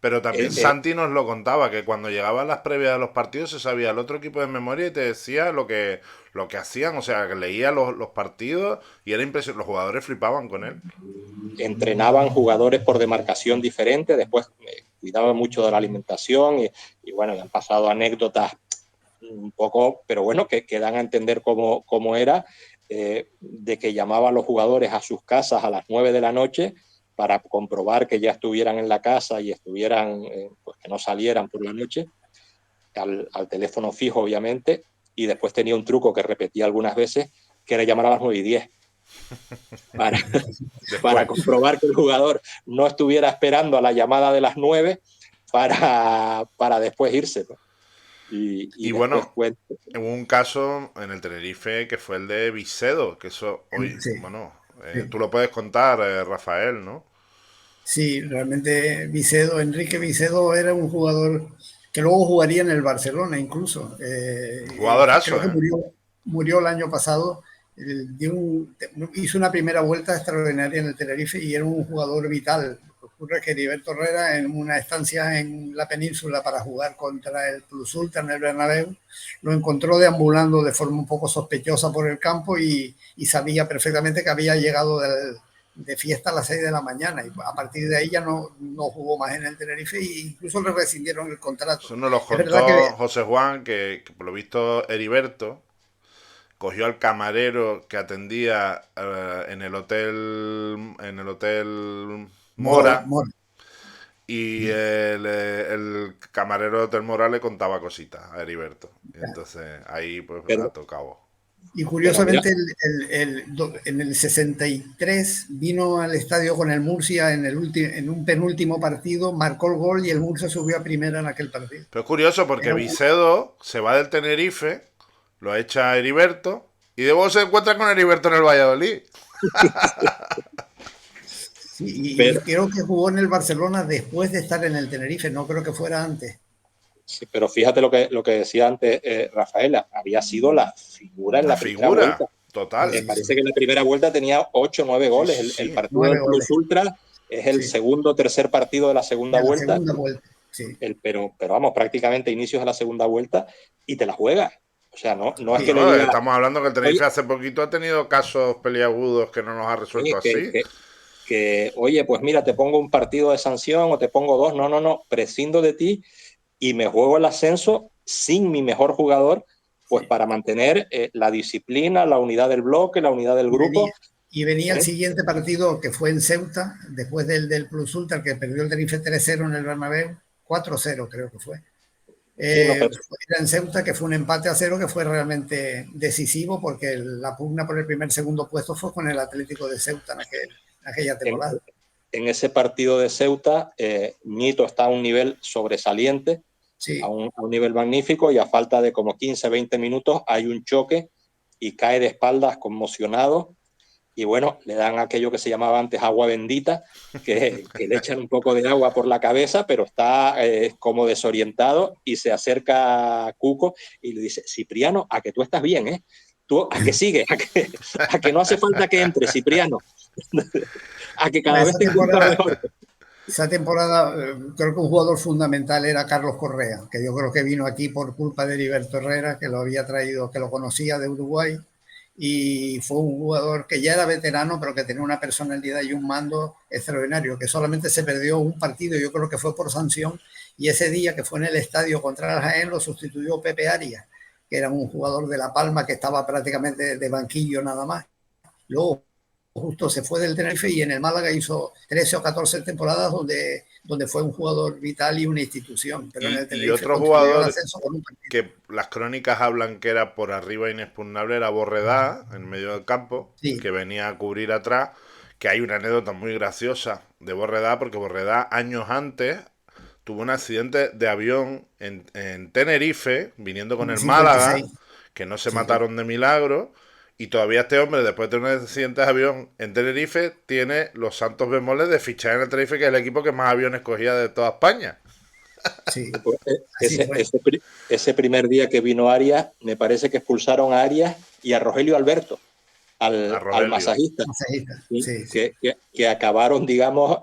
pero también Santi nos lo contaba, que cuando llegaban las previas de los partidos se sabía el otro equipo de memoria y te decía lo que hacían, o sea, que leía los partidos y era impresionante, los jugadores flipaban con él.
Entrenaban jugadores por demarcación diferente, después cuidaba mucho de la alimentación y bueno, han pasado anécdotas un poco, pero bueno, que dan a entender cómo era, de que llamaba a los jugadores a sus casas a las 9 de la noche para comprobar que ya estuvieran en la casa y estuvieran, pues que no salieran por la noche, al teléfono fijo, obviamente, y después tenía un truco que repetía algunas veces, que era llamar a las 9:10 para, para comprobar que el jugador no estuviera esperando a la llamada de las 9 para después irse, ¿no? Y después
Bueno, hubo un caso en el Tenerife que fue el de Vicedo, que eso hoy,
Sí,
bueno,
sí.
tú lo puedes contar, Rafael, ¿no?
Sí, realmente Enrique Vicedo era un jugador que luego jugaría en el Barcelona incluso. Creo
Jugadorazo,
que
¿eh?
murió el año pasado. Hizo una primera vuelta extraordinaria en el Tenerife y era un jugador vital. Ocurre que Heriberto Herrera, en una estancia en la península para jugar contra el Plus Ultra en el Bernabéu, lo encontró deambulando de forma un poco sospechosa por el campo y sabía perfectamente que había llegado de fiesta a las 6 de la mañana y a partir de ahí ya no jugó más en el Tenerife e incluso le rescindieron el contrato.
Eso nos lo
Es verdad que
contó José Juan, que por lo visto Heriberto cogió al camarero que atendía en el hotel Mora,
Mora.
y el camarero del Hotel Mora le contaba cositas a Heriberto. Y entonces ahí pues
pero,
ató cabo.
Y
pero mira,
curiosamente en el 63 vino al estadio con el Murcia en un penúltimo partido, marcó el gol y el Murcia subió a primera en aquel partido.
Pero es curioso porque
Era un,
Vicedo se va del Tenerife, lo echa a Heriberto, y luego se encuentra con Heriberto en el Valladolid.
sí, y
pero,
creo que jugó en el Barcelona después de estar en el Tenerife, no creo que fuera antes.
sí, pero fíjate lo que decía antes Rafaela, había sido la figura en
La
la primera
figura,
vuelta.
Sí,
total.
sí, sí.
Parece que en la primera vuelta tenía 8 o 9
Sí,
goles.
sí,
El
sí.
partido del
9
Plus
goles.
Ultra es el
Sí,
segundo o tercer partido de la segunda
de la
vuelta,
segunda vuelta. Sí,
pero vamos, prácticamente inicios de la segunda vuelta y te la juegas. O sea, no es que le
Bueno,
diga,
estamos hablando que el
oye,
Tenerife hace poquito ha tenido casos peliagudos que no nos ha resuelto
oye,
así.
oye, pues mira, te pongo un partido de sanción o te pongo dos. No, prescindo de ti y me juego el ascenso sin mi mejor jugador, pues
sí.
para mantener la disciplina, la unidad del bloque, la unidad del
Y venía,
grupo.
y venía el
¿Eh?
siguiente partido que fue en Ceuta, después del Plus Ultra, que perdió el Tenerife 3-0 en el Bernabéu, 4-0 creo que fue.
Sí, no,
Era en Ceuta, que fue un empate a cero que fue realmente decisivo porque la pugna por el primer segundo puesto fue con el Atlético de Ceuta en aquella
en,
temporada.
en ese partido de Ceuta, Nito está a un nivel sobresaliente,
Sí,
a un nivel magnífico, y a falta de como 15, 20 minutos hay un choque y cae de espaldas conmocionado. Y bueno, le dan aquello que se llamaba antes agua bendita, que le echan un poco de agua por la cabeza, pero está como desorientado y se acerca a Cuco y le dice, Cipriano, a que tú estás bien, ¿eh? Tú, a que sigue, a que no hace falta que entre, Cipriano, a que cada vez
esa
te encuentras
temporada,
mejor.
esa temporada creo que un jugador fundamental era Carlos Correa, que yo creo que vino aquí por culpa de Heriberto Herrera, que lo había traído, que lo conocía de Uruguay, y fue un jugador que ya era veterano, pero que tenía una personalidad y un mando extraordinario, que solamente se perdió un partido, yo creo que fue por sanción, y ese día que fue en el estadio contra el Jaén lo sustituyó Pepe Arias, que era un jugador de La Palma que estaba prácticamente de banquillo nada más. Luego justo se fue del Tenerife y en el Málaga hizo 13 o 14 temporadas donde fue un jugador vital y una institución, pero en el
Y
Tenerife
otro
construyó el
jugador
ascenso con un partido.
que las crónicas hablan que era por arriba inexpugnable era Borredá, en medio del campo,
Sí,
que venía a cubrir atrás, que hay una anécdota muy graciosa de Borredá, porque Borredá años antes tuvo un accidente de avión en Tenerife, viniendo con
En el
el Málaga,
56.
que no se
Sí,
mataron de milagro. Y todavía este hombre, después de tener un accidente de avión en Tenerife, tiene los santos bemoles de fichar en el Tenerife, que es el equipo que más aviones cogía de toda España.
sí,
Pues,
así fue.
ese primer día que vino Arias, me parece que expulsaron a Arias y a Rogelio Alberto,
A
al
Rogelio.
masajista,
Masajista.
¿sí?
Sí, sí.
Que acabaron, digamos,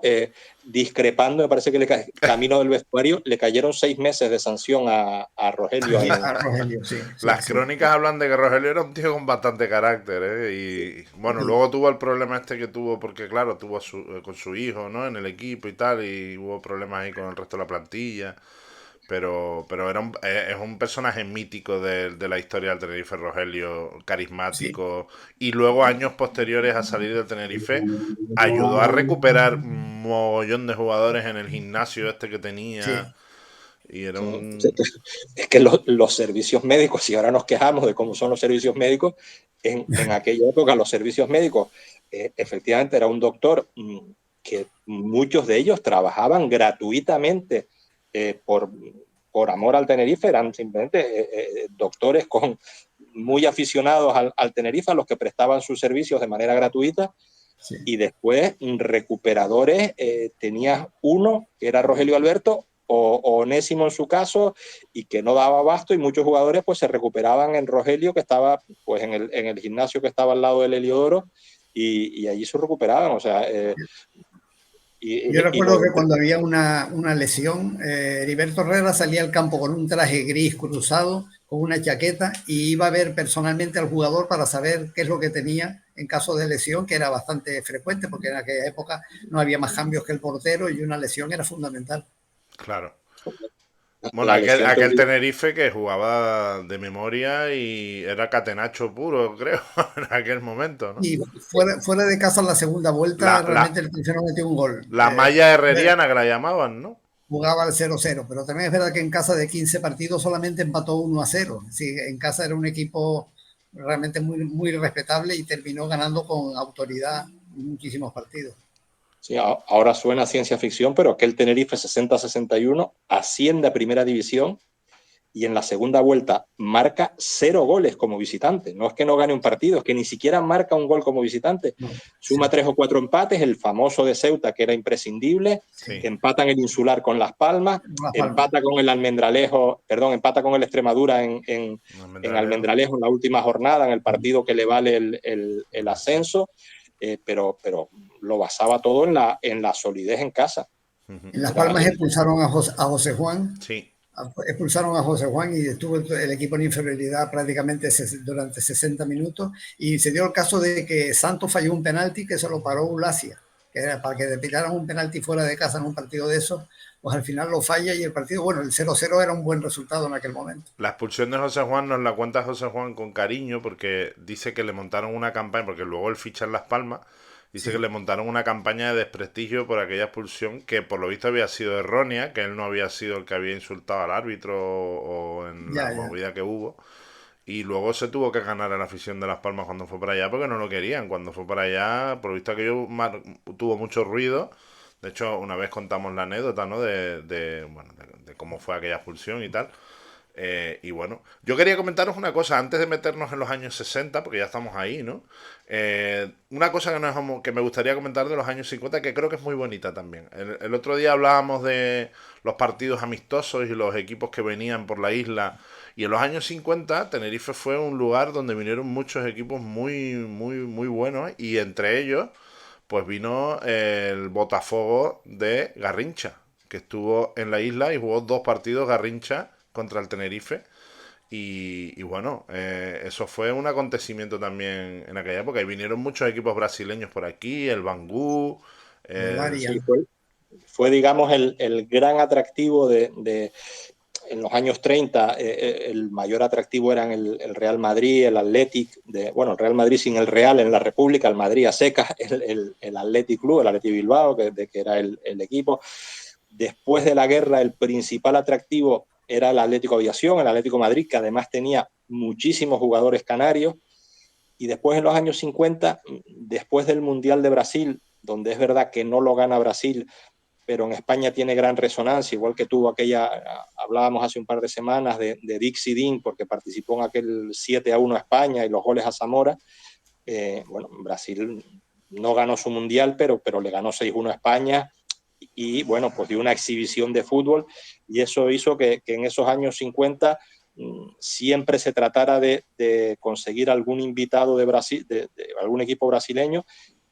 discrepando. Me parece que camino del vestuario le cayeron 6 meses de sanción a Rogelio.
A Rogelio, sí, sí,
Las
sí.
crónicas hablan de que Rogelio era un tío con bastante carácter, ¿eh? Y bueno,
Sí.
luego tuvo el problema este que tuvo, porque claro, tuvo con su hijo, ¿no? En el equipo y tal, y hubo problemas ahí con el resto de la plantilla. Pero es un personaje mítico de la historia del Tenerife, Rogelio,
Sí.
carismático. Y luego, años posteriores a salir del Tenerife, ayudó a recuperar un mogollón de jugadores en el gimnasio este que tenía.
Sí.
Y era
Sí,
un...
es que los servicios médicos, si ahora nos quejamos de cómo son los servicios médicos, en aquella época los servicios médicos, efectivamente era un doctor que muchos de ellos trabajaban gratuitamente por amor al Tenerife, eran simplemente doctores muy aficionados al Tenerife, a los que prestaban sus servicios de manera gratuita.
Sí.
Y después recuperadores, tenías uno que era Rogelio Alberto o Onésimo en su caso, y que no daba abasto, y muchos jugadores pues se recuperaban en Rogelio, que estaba pues en el gimnasio que estaba al lado del Heliodoro, y allí se recuperaban, o sea,
Yo
y
recuerdo
lo
que
de,
cuando había una lesión, Heriberto Herrera salía al campo con un traje gris cruzado, con una chaqueta, y iba a ver personalmente al jugador para saber qué es lo que tenía en caso de lesión, que era bastante frecuente, porque en aquella época no había más cambios que el portero y una lesión era fundamental.
Claro. Bueno,
la lesión que
aquel Tenerife que jugaba de memoria y era catenacho puro, creo, en aquel momento, ¿no?
Y fuera de casa en la segunda vuelta,
La, la,
realmente el tercero metió un gol.
la malla herreriana que la llamaban, ¿no?
Jugaba al 0-0, pero también es verdad que en casa de 15 partidos solamente empató 1-0. Sí, en casa era un equipo realmente muy respetable y terminó ganando con autoridad muchísimos partidos.
Sí, ahora suena ciencia ficción, pero aquel Tenerife 60-61 asciende a primera división y en la segunda vuelta marca 0 goles como visitante. No es que no gane un partido, es que ni siquiera marca un gol como visitante.
No,
Suma
sí,
3 o 4 empates, el famoso de Ceuta, que era imprescindible,
Sí,
empatan el Insular con Las Palmas,
Las Palmas.
empata con el Almendralejo, perdón, empata con el Extremadura en
Almendralejo.
Almendralejo en la última jornada, en el partido que le vale el ascenso, pero lo basaba todo en la solidez en casa.
En Las
Era,
Palmas expulsaron a José Juan,
Sí,
expulsaron a José Juan y estuvo el equipo en inferioridad prácticamente durante 60 minutos, y se dio el caso de que Santos falló un penalti que se lo paró Ulacia, que era para que le pitaran un penalti fuera de casa en un partido de esos, pues al final lo falla y el partido, bueno, el 0-0 era un buen resultado en aquel momento.
la expulsión de José Juan nos la cuenta José Juan con cariño porque dice que le montaron una campaña, porque luego él ficha en Las Palmas, dice que
Sí,
le montaron una campaña de desprestigio por aquella expulsión que por lo visto había sido errónea, que él no había sido el que había insultado al árbitro o en la
ya, ya.
movida que hubo. Y luego se tuvo que ganar a la afición de Las Palmas cuando fue para allá porque no lo querían. Cuando fue para allá, por lo visto aquello tuvo mucho ruido. De hecho, una vez contamos la anécdota, ¿no? Bueno, de cómo fue aquella expulsión y tal. Y bueno, yo quería comentaros una cosa antes de meternos en los años 60, porque ya estamos ahí, ¿no? Una cosa que me gustaría comentar de los años 50, que creo que es muy bonita también. El otro día hablábamos de los partidos amistosos y los equipos que venían por la isla. Y en los años 50, Tenerife fue un lugar donde vinieron muchos equipos muy buenos. Y entre ellos, pues vino el Botafogo de Garrincha, que estuvo en la isla y jugó 2 partidos Garrincha contra el Tenerife. Y bueno, eso fue un acontecimiento también en aquella época. Y vinieron muchos equipos brasileños por aquí, el Bangú.
Bulgaria.
sí, fue digamos, el gran atractivo en los años 30, el mayor atractivo eran el Real Madrid, el Athletic, bueno, el Real Madrid sin el Real en la República, el Madrid a secas, el Athletic Club, el Athletic Bilbao, que era el equipo. Después de la guerra, el principal atractivo era el Atlético Aviación, el Atlético Madrid, que además tenía muchísimos jugadores canarios. Y después, en los años 50, después del Mundial de Brasil, donde es verdad que no lo gana Brasil, pero en España tiene gran resonancia, igual que tuvo aquella, hablábamos hace un par de semanas de Dixie Dean, porque participó en aquel 7-1 a España y los goles a Zamora. Bueno, Brasil no ganó su mundial, pero le ganó 6-1 a España y bueno, pues dio una exhibición de fútbol y eso hizo que en esos años 50 siempre se tratara de conseguir algún invitado de Brasil, de algún equipo brasileño.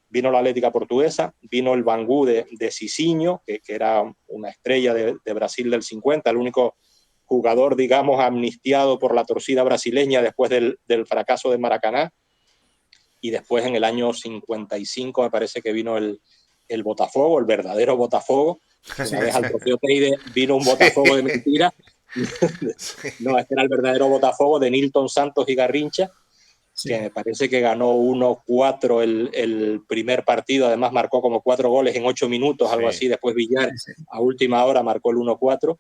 Vino la Atlética Portuguesa, vino el Bangu de Cicinho, que era una estrella de Brasil del 50, el único jugador, digamos, amnistiado por la torcida brasileña después del fracaso de Maracaná. Y después en el año 55 me parece que vino el Botafogo, el verdadero Botafogo. Una vez al trofeo Teide vino un Botafogo de mentira. No, este era el verdadero Botafogo de Nilton Santos y Garrincha, que me parece que ganó 1-4 el primer partido, además marcó como 4 goles en 8 minutos, algo así, después Villar a última hora marcó el 1-4,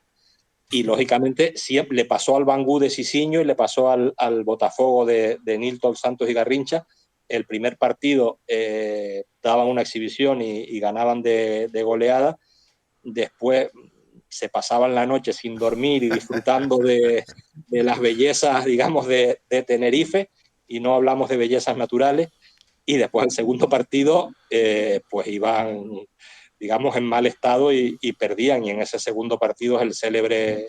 y lógicamente siempre le pasó al Bangu de Cicinho y le pasó al Botafogo de Nilton Santos y Garrincha. El primer partido daban una exhibición y ganaban de goleada, después se pasaban la noche sin dormir y disfrutando de las bellezas, digamos, de Tenerife, y no hablamos de bellezas naturales, y después el segundo partido pues iban, digamos, en mal estado y perdían, y en ese segundo partido es el célebre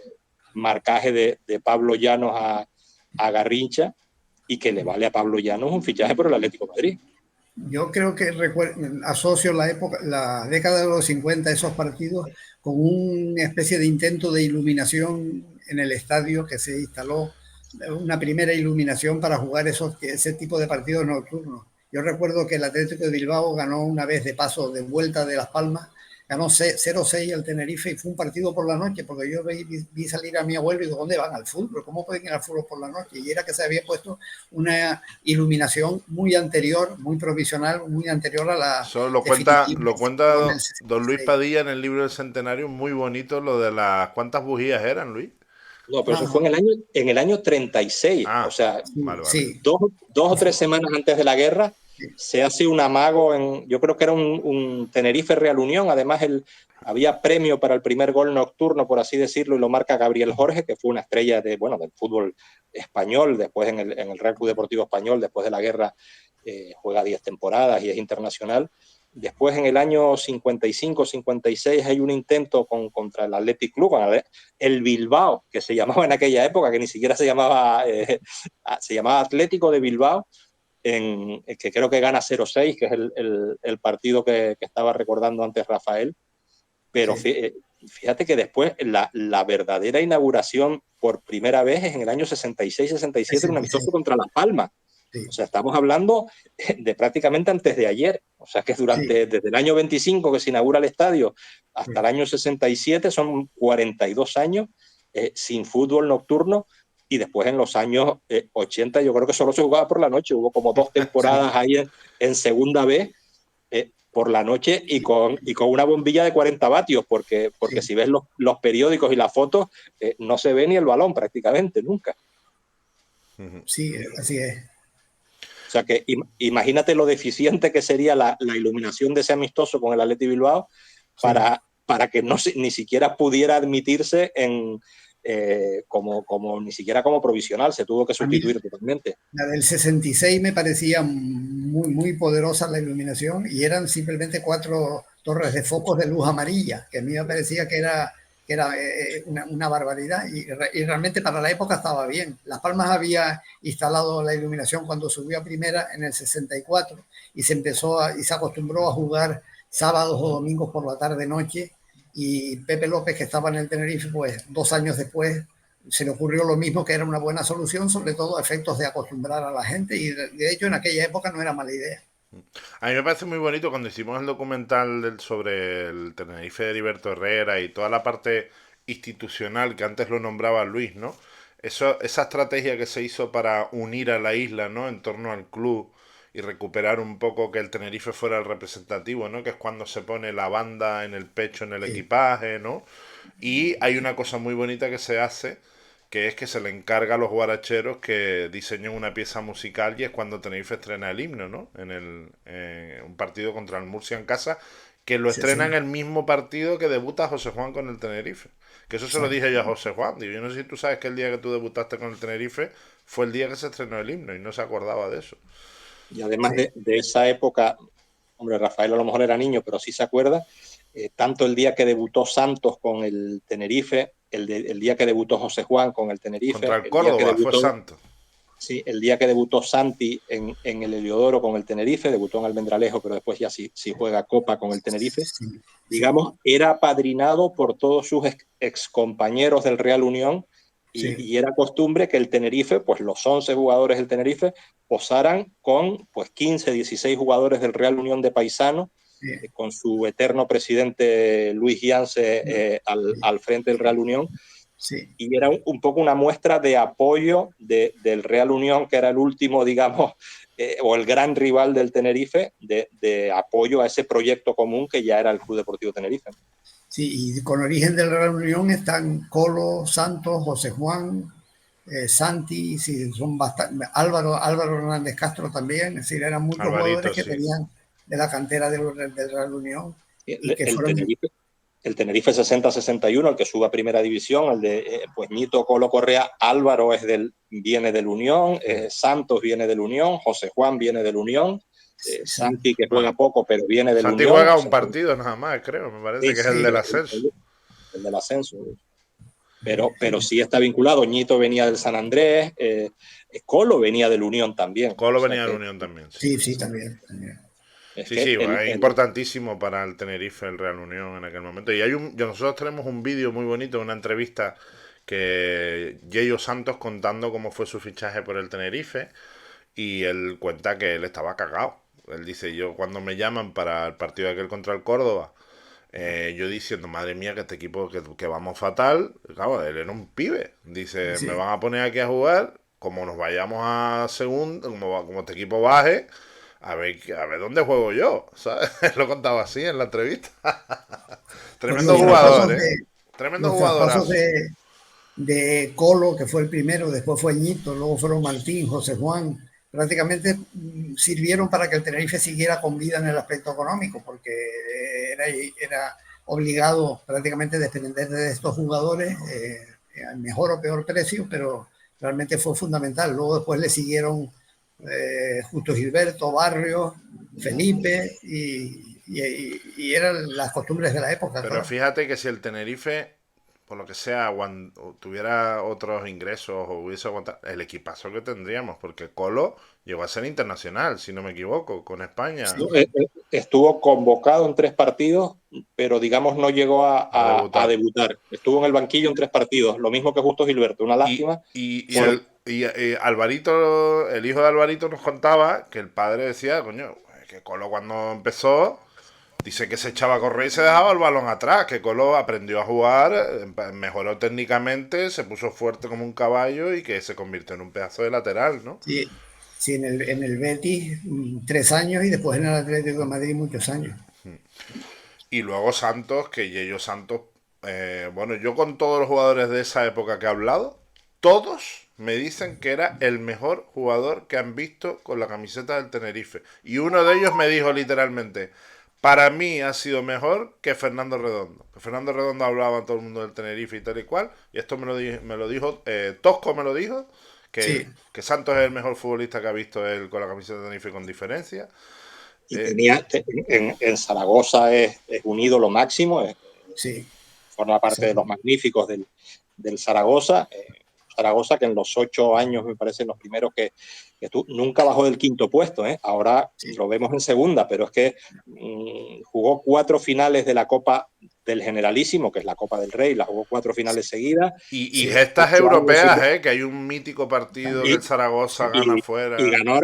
marcaje de Pablo Llanos a Garrincha, y que le vale a Pablo Llanos un fichaje por el Atlético de Madrid.
Yo creo que asocio la década de los 50, esos partidos, con una especie de intento de iluminación en el estadio que se instaló, una primera iluminación para jugar ese tipo de partidos nocturnos. Yo recuerdo que el Atlético de Bilbao ganó una vez de paso de vuelta de Las Palmas, ganó 0-6 al Tenerife y fue un partido por la noche, porque yo vi salir a mi abuelo y digo, ¿dónde van? ¿Al fútbol? ¿Cómo pueden ir al fútbol por la noche? Y era que se había puesto una iluminación muy anterior, muy provisional, muy anterior a la
Eso
definitiva
lo cuenta
en el
don Luis
66.
Padilla en el libro del Centenario, muy bonito lo de las cuántas bujías eran, Luis.
No, pero eso
Ajá.
fue en el año 36, o
Ah,
sea,
vale, vale.
Sí,
dos o tres semanas antes de la guerra,
sí,
se hace un amago yo creo que era un Tenerife Real Unión, además había premio para el primer gol nocturno, por así decirlo, y lo marca Gabriel Jorge, que fue una estrella del fútbol español, después en el Real Club Deportivo Español, después de la guerra, juega 10 temporadas y es internacional. Después, en el año 55-56, hay un intento contra el Athletic Club, el Bilbao, que se llamaba en aquella época, que ni siquiera se llamaba Atlético de Bilbao, que creo que gana 0-6, que es el partido que estaba recordando antes Rafael. Pero
sí,
fíjate que después la verdadera inauguración por primera vez es en el año 66-67, un amistoso
66.
contra Las Palmas.
Sí,
O sea, estamos hablando de prácticamente antes de ayer. O sea, que
sí,
desde el año 25 que se inaugura el estadio hasta el
sí,
año 67 son 42 años sin fútbol nocturno, y después en los años 80 yo creo que solo se jugaba por la noche. Hubo como 2
sí,
temporadas ahí en segunda B por la noche y con una bombilla de 40 vatios, porque
sí,
si ves los periódicos y las fotos, no se ve ni el balón prácticamente, nunca.
sí, así es.
O sea que imagínate lo deficiente que sería la iluminación de ese amistoso con el Athletic Bilbao
Sí.
para que ni siquiera pudiera admitirse como ni siquiera como provisional, se tuvo que
A mí
sustituir totalmente.
la del 66 me parecía muy, muy poderosa la iluminación y eran simplemente 4 torres de focos de luz amarilla, que a mí me parecía que era una barbaridad y realmente para la época estaba bien. Las Palmas había instalado la iluminación cuando subió a primera en el 64 y se acostumbró a jugar sábados o domingos por la tarde-noche, y Pepe López, que estaba en el Tenerife, pues 2 años después se le ocurrió lo mismo, que era una buena solución, sobre todo a efectos de acostumbrar a la gente, y de hecho en aquella época no era mala idea.
A mí me parece muy bonito cuando hicimos el documental sobre el Tenerife de Heriberto Herrera y toda la parte institucional que antes lo nombraba Luis, ¿no? Esa estrategia que se hizo para unir a la isla, ¿no? En torno al club y recuperar un poco que el Tenerife fuera el representativo, ¿no? Que es cuando se pone la banda en el pecho, en el
Sí,
equipaje, ¿no? Y hay una cosa muy bonita que se hace, que es que se le encarga a los guaracheros que diseñen una pieza musical, y es cuando Tenerife estrena el himno, ¿no? En un partido contra el Murcia en casa, que lo
Sí,
estrena
sí.
en el mismo partido que debuta José Juan con el Tenerife. Que eso se lo dije yo a José Juan. Digo, yo no sé si tú sabes que el día que tú debutaste con el Tenerife fue el día que se estrenó el himno y no se acordaba de eso.
Y además
Sí,
de esa época, hombre, Rafael a lo mejor era niño, pero sí se acuerda, tanto el día que debutó Santos con el Tenerife, el día que debutó José Juan con el
Contra
Tenerife,
el Córdoba fue Santos.
sí, el día que debutó Santi en el Heliodoro con el Tenerife, debutó en Almendralejo, pero después ya sí juega Copa con el Tenerife,
sí, sí,
digamos, era apadrinado por todos sus ex compañeros del Real Unión
sí,
y era costumbre que el Tenerife, pues los 11 jugadores del Tenerife, posaran con pues 15, 16 jugadores del Real Unión de Paisano,
sí,
con su eterno presidente Luis Gianse al frente del Real Unión,
sí.
y era un poco una muestra de apoyo del Real Unión, que era el último, digamos, o el gran rival del Tenerife, de apoyo a ese proyecto común que ya era el Club Deportivo Tenerife.
Sí, y con origen de la reunión están Colo, Santos, José Juan, Santi, sí, son bastante, Álvaro Hernández Castro también, es decir, eran muchos jugadores
Alvarito,
que
sí.
venían de la cantera de la reunión y que
El
fueron,
Tenerife, el Tenerife 60-61, el que sube a primera división, el de pues Ñito Colo Correa, Álvaro viene del Unión, Santos viene del Unión, José Juan viene del Unión,
sí,
Santi que juega
Bueno,
poco pero viene del
Santi
Unión.
juega
O
un
sea,
partido nada más, creo. Me parece
sí,
que es
sí,
el
sí,
del ascenso.
el del ascenso. Pero sí está vinculado. Ñito venía del San Andrés, Colo venía del Unión también. O
Colo
sea
venía de la
que
Unión también, sí.
sí, sí, también, también.
es
Sí,
que
sí, es importantísimo para el Tenerife, el Real Unión en aquel momento. Y nosotros tenemos un vídeo muy bonito, una entrevista que Yeyo Santos contando cómo fue su fichaje por el Tenerife y él cuenta que él estaba cagado. Él dice, yo cuando me llaman para el partido aquel contra el Córdoba, yo diciendo, madre mía, que este equipo que vamos fatal. Claro, él era un pibe. Dice, me
Sí.
van a poner aquí a jugar, como nos vayamos a segundo, como este equipo baje, a ver dónde juego yo, ¿sabes? Lo contaba así en la entrevista.
Pues
Tremendo jugador, ¿eh? Tremendo
los traspasos
jugadorazo.
de Colo, que fue el primero, después fue Ñito, luego fueron Martín, José Juan, prácticamente sirvieron para que el Tenerife siguiera con vida en el aspecto económico, porque era obligado prácticamente a depender de estos jugadores, al mejor o peor precio, pero realmente fue fundamental. Luego después le siguieron Justo Gilberto, Barrios, Felipe, y eran las costumbres de la época,
Pero
claro.
fíjate que si el Tenerife, por lo que sea, tuviera otros ingresos o hubiese aguantado, el equipazo que tendríamos, porque Colo llegó a ser internacional, si no me equivoco, con España
Sí,
estuvo convocado en 3 partidos, pero digamos no llegó
a
a
debutar.
debutar. Estuvo en el banquillo en 3 partidos, lo mismo que Justo Gilberto. Una
Y,
lástima.
y, y,
Por,
el, y Alvarito, el hijo de Alvarito nos contaba que el padre decía, coño, que Colo cuando empezó, dice que se echaba a correr y se dejaba el balón atrás, que Colo aprendió a jugar, mejoró técnicamente, se puso fuerte como un caballo y que se convirtió en un pedazo de lateral, ¿no?
sí, sí, en el Betis 3 años y después en el Atlético de Madrid muchos años.
Y luego Santos, que ellos Santos, bueno, yo con todos los jugadores de esa época que he hablado, todos me dicen que era el mejor jugador que han visto con la camiseta del Tenerife. Y uno de ellos me dijo literalmente, para mí ha sido mejor que Fernando Redondo. Que Fernando Redondo hablaba a todo el mundo del Tenerife y tal y cual. Y esto me lo dijo, Tosco me lo dijo,
Sí,
que Santos es el mejor futbolista que ha visto él con la camiseta del Tenerife con diferencia.
y en Zaragoza es un ídolo máximo,
sí,
forma parte de
sí,
los magníficos del Zaragoza. Zaragoza que en los 8 años, me parece, los primeros que tú, nunca bajó del quinto puesto. Ahora
sí,
lo vemos en segunda, pero es que jugó 4 finales de la Copa del Generalísimo, que es la Copa del Rey, la jugó 4 finales seguidas.
Y
sí,
gestas
8 años
europeas, que hay un mítico partido que el
también.
Zaragoza
Sí,
gana
y
fuera.
ganó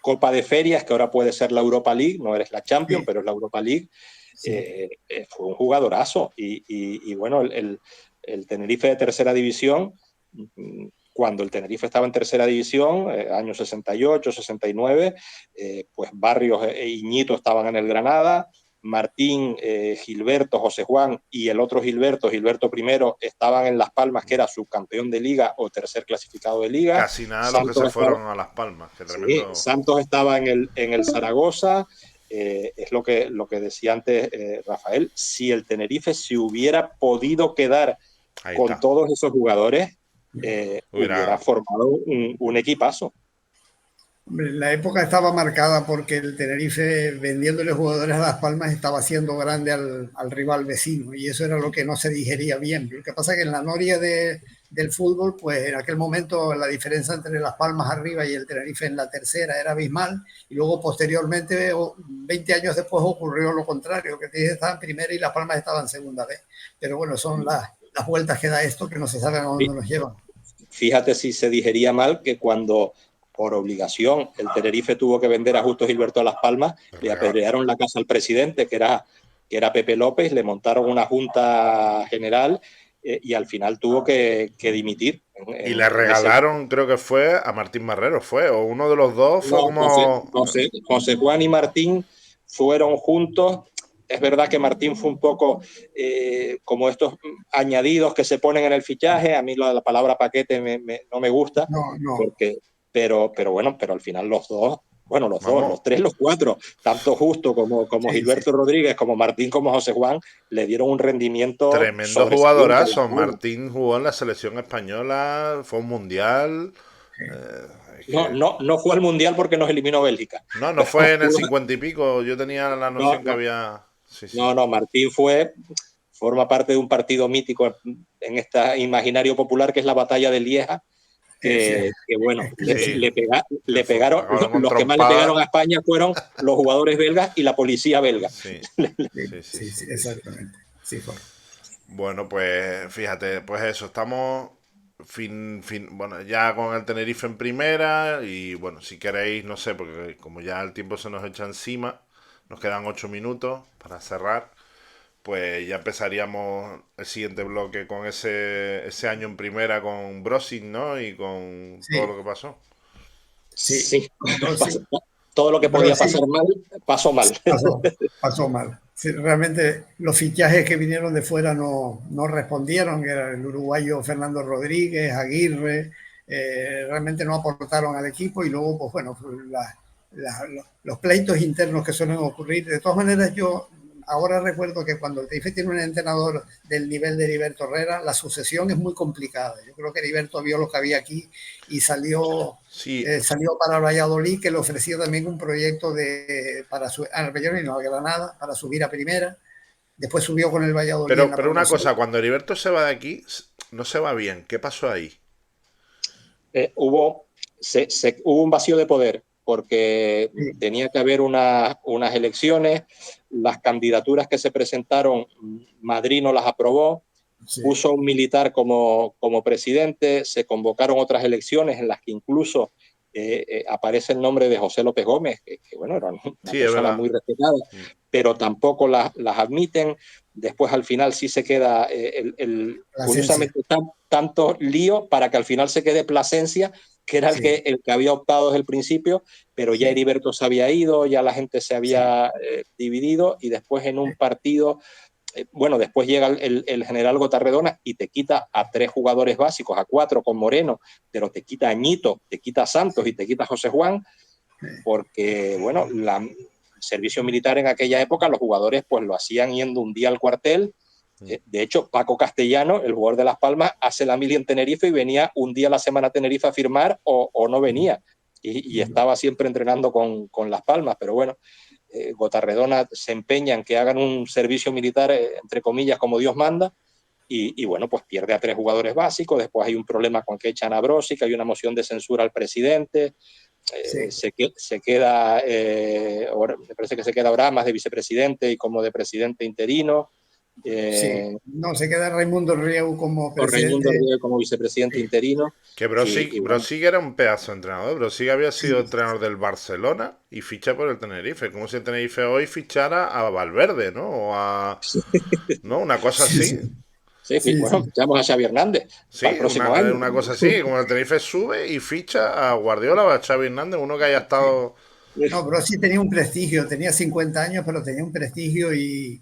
Copa de Ferias, que ahora puede ser la Europa League, no eres la Champions,
sí,
pero es la Europa League.
sí,
Fue un jugadorazo. Y bueno, el Tenerife de tercera división, cuando el Tenerife estaba en tercera división, años 68, 69, pues Barrios e Iñito estaban en el Granada, Martín, Gilberto, José Juan y el otro Gilberto, Gilberto primero, estaban en Las Palmas, que era subcampeón de liga o tercer clasificado de liga.
Casi nada los que se
Santos estaba,
fueron a Las Palmas. Que
sí,
tremendo.
Santos estaba en el Zaragoza, es lo que decía antes Rafael, si el Tenerife se hubiera podido quedar con todos esos jugadores, hubiera formado un equipazo.
La época estaba marcada porque el Tenerife, vendiéndole jugadores a Las Palmas, estaba haciendo grande al rival vecino, y eso era lo que no se digería bien. Lo que pasa es que en la noria del fútbol, pues en aquel momento la diferencia entre Las Palmas arriba y el Tenerife en la tercera era abismal, y luego posteriormente, 20 años después, ocurrió lo contrario, que el Tenerife estaba en primera y Las Palmas estaba en segunda vez. Pero bueno, son las vueltas que da esto, que no se sabe a dónde nos llevan.
Fíjate si se digería mal que cuando por obligación el Tenerife tuvo que vender a Justo Gilberto a Las Palmas, le apedrearon la casa al presidente, que era Pepe López, le montaron una junta general y al final tuvo que dimitir.
Y le regalaron, creo que fue a Martín Marrero, o uno de los dos fue como...
José Juan y Martín fueron juntos. Es verdad que Martín fue un poco como estos añadidos que se ponen en el fichaje. A mí la palabra paquete no me gusta,
no.
Pero bueno, pero al final los dos, los tres, los cuatro, tanto Justo como Gilberto Rodríguez, como Martín, como José Juan, le dieron un rendimiento
tremendo jugadorazo. Martín jugó en la selección española, fue un mundial.
No fue al mundial porque nos eliminó Bélgica.
No fue en el 50 y pico. Yo tenía la noción que había... Sí.
No, Martín forma parte de un partido mítico en este imaginario popular que es la batalla de Lieja. Que bueno, le pegaron, los que más le pegaron a España fueron los jugadores belgas y la policía belga.
Sí,
exactamente. Sí,
bueno, pues fíjate, pues eso, estamos bueno, ya con el Tenerife en primera y bueno, si queréis, no sé, porque como ya el tiempo se nos echa encima, nos quedan 8 minutos para cerrar. Pues ya empezaríamos el siguiente bloque con ese año en primera con Brossing, ¿no? Y con todo lo que pasó.
Sí. Todo lo que podía pasar mal, pasó mal.
Pasó mal. Sí, realmente los fichajes que vinieron de fuera no respondieron, que era el uruguayo Fernando Rodríguez, Aguirre, realmente no aportaron al equipo, y luego, pues bueno, los pleitos internos que suelen ocurrir. De todas maneras, yo ahora recuerdo que cuando el Tenerife tiene un entrenador del nivel de Heriberto Herrera, la sucesión es muy complicada. Yo creo que Heriberto vio lo que había aquí y salió para Valladolid, que le ofrecía también un proyecto al Valladolid, no, a Granada, para subir a primera. Después subió con el Valladolid.
Pero una cosa, cuando Heriberto se va de aquí, no se va bien. ¿Qué pasó ahí?
Hubo un vacío de poder, porque tenía que haber unas elecciones. Las candidaturas que se presentaron, Madrid no las aprobó, puso a un militar como presidente, se convocaron otras elecciones en las que incluso aparece el nombre de José López Gómez, que bueno, era una persona muy respetada, pero tampoco las admiten. Después al final sí se queda curiosamente tanto lío para que al final se quede Plasencia, que era el que había optado desde el principio, pero ya Heriberto se había ido, ya la gente se había dividido, y después en un partido, después llega el general Gotarredona y te quita a 3 jugadores básicos, a 4 con Moreno, pero te quita a Ñito, te quita a Santos y te quita a José Juan, porque bueno, el servicio militar en aquella época, los jugadores pues lo hacían yendo un día al cuartel. De hecho, Paco Castellano, el jugador de Las Palmas, hace la mili en Tenerife y venía un día a la semana a Tenerife a firmar o no venía. Y estaba siempre entrenando con Las Palmas. Pero bueno, Gotarredona se empeña en que hagan un servicio militar, entre comillas, como Dios manda. Y bueno, pues pierde a 3 jugadores básicos. Después hay un problema con que echan a Brosi, que hay una moción de censura al presidente. Se queda, me parece que se queda Oramas de vicepresidente y como de presidente interino.
No, se queda Raimundo Rieu como presidente.
Raimundo Rieu como vicepresidente interino.
Que Brossig era un pedazo de entrenador. Brossig había sido entrenador del Barcelona y ficha por el Tenerife. Como si el Tenerife hoy fichara a Valverde, ¿no? O a... ¿no? Una cosa así.
Bueno, fichamos a Xavi Hernández.
Sí, una cosa así. Como el Tenerife sube y ficha a Guardiola o a Xavi Hernández, uno que haya estado...
No, Brossig tenía un prestigio. Tenía 50 años, pero tenía un prestigio y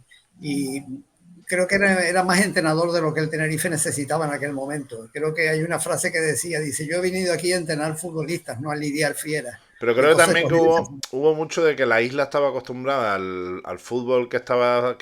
creo que era más entrenador de lo que el Tenerife necesitaba en aquel momento. Creo que hay una frase que dice, yo he venido aquí a entrenar futbolistas, no a lidiar fieras.
Pero
Y
creo que
entonces
también que
comienza
hubo mucho de que la isla estaba acostumbrada al fútbol que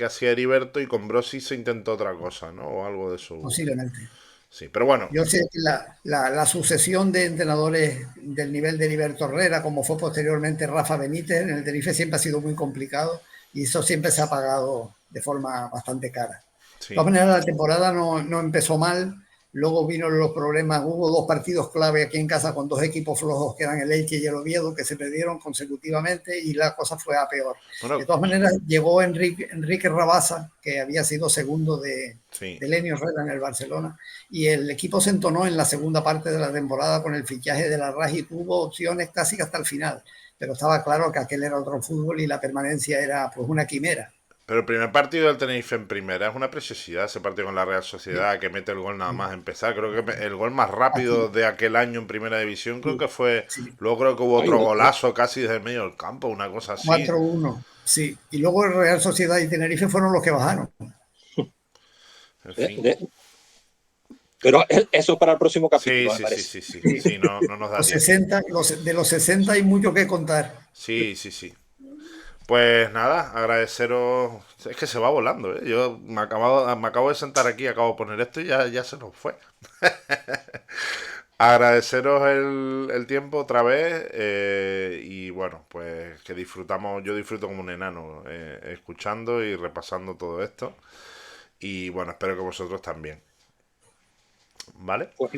hacía Heriberto y con Brosi se intentó otra cosa, ¿no? O algo de eso hubo.
posiblemente.
Sí, pero bueno,
Yo sé que la sucesión de entrenadores del nivel de Heriberto Herrera, como fue posteriormente Rafa Benítez, en el Tenerife siempre ha sido muy complicado y eso siempre se ha pagado de forma bastante cara. De
sí.
todas maneras, la temporada no empezó mal. Luego vino los problemas. Hubo dos partidos clave aquí en casa con dos equipos flojos que eran el Elche y el Oviedo, que se perdieron consecutivamente y la cosa fue a peor. De
Bueno,
todas maneras, llegó Enrique Rabasa, que había sido segundo
sí.
de Lenio Herrera en el Barcelona, y el equipo se entonó en la segunda parte de la temporada con el fichaje de Larraín y tuvo opciones casi hasta el final. Pero estaba claro que aquel era otro fútbol y la permanencia era pues una quimera.
Pero el primer partido del Tenerife en primera es una preciosidad, ese partido con la Real Sociedad, que mete el gol nada más empezar. Creo que el gol más rápido
Aquí,
de aquel año en primera división creo que fue.
sí,
Luego creo que hubo
Ay,
otro golazo casi desde el medio del campo, una cosa así.
4-1, sí. Y luego el Real Sociedad y Tenerife fueron los que bajaron.
En
de-
fin.
de- pero eso es para el próximo
Sí,
capítulo, me
sí, sí,
parece.
sí, sí.
Sí.
Sí, no, no nos da
Los
tiempo.
60, de los 60 hay mucho que contar.
Sí, sí, sí. Pues nada, agradeceros. Es que se va volando, ¿eh? Yo me acabo de sentar aquí, acabo de poner esto y ya se nos fue. Agradeceros el tiempo otra vez y bueno, pues que disfrutamos, yo disfruto como un enano escuchando y repasando todo esto y bueno, espero que vosotros también, ¿vale?
Pues,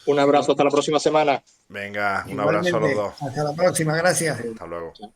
un abrazo, hasta la próxima semana.
Venga, un abrazo a los
Igualmente,
dos,
hasta la próxima, gracias.
hasta luego.
Chao.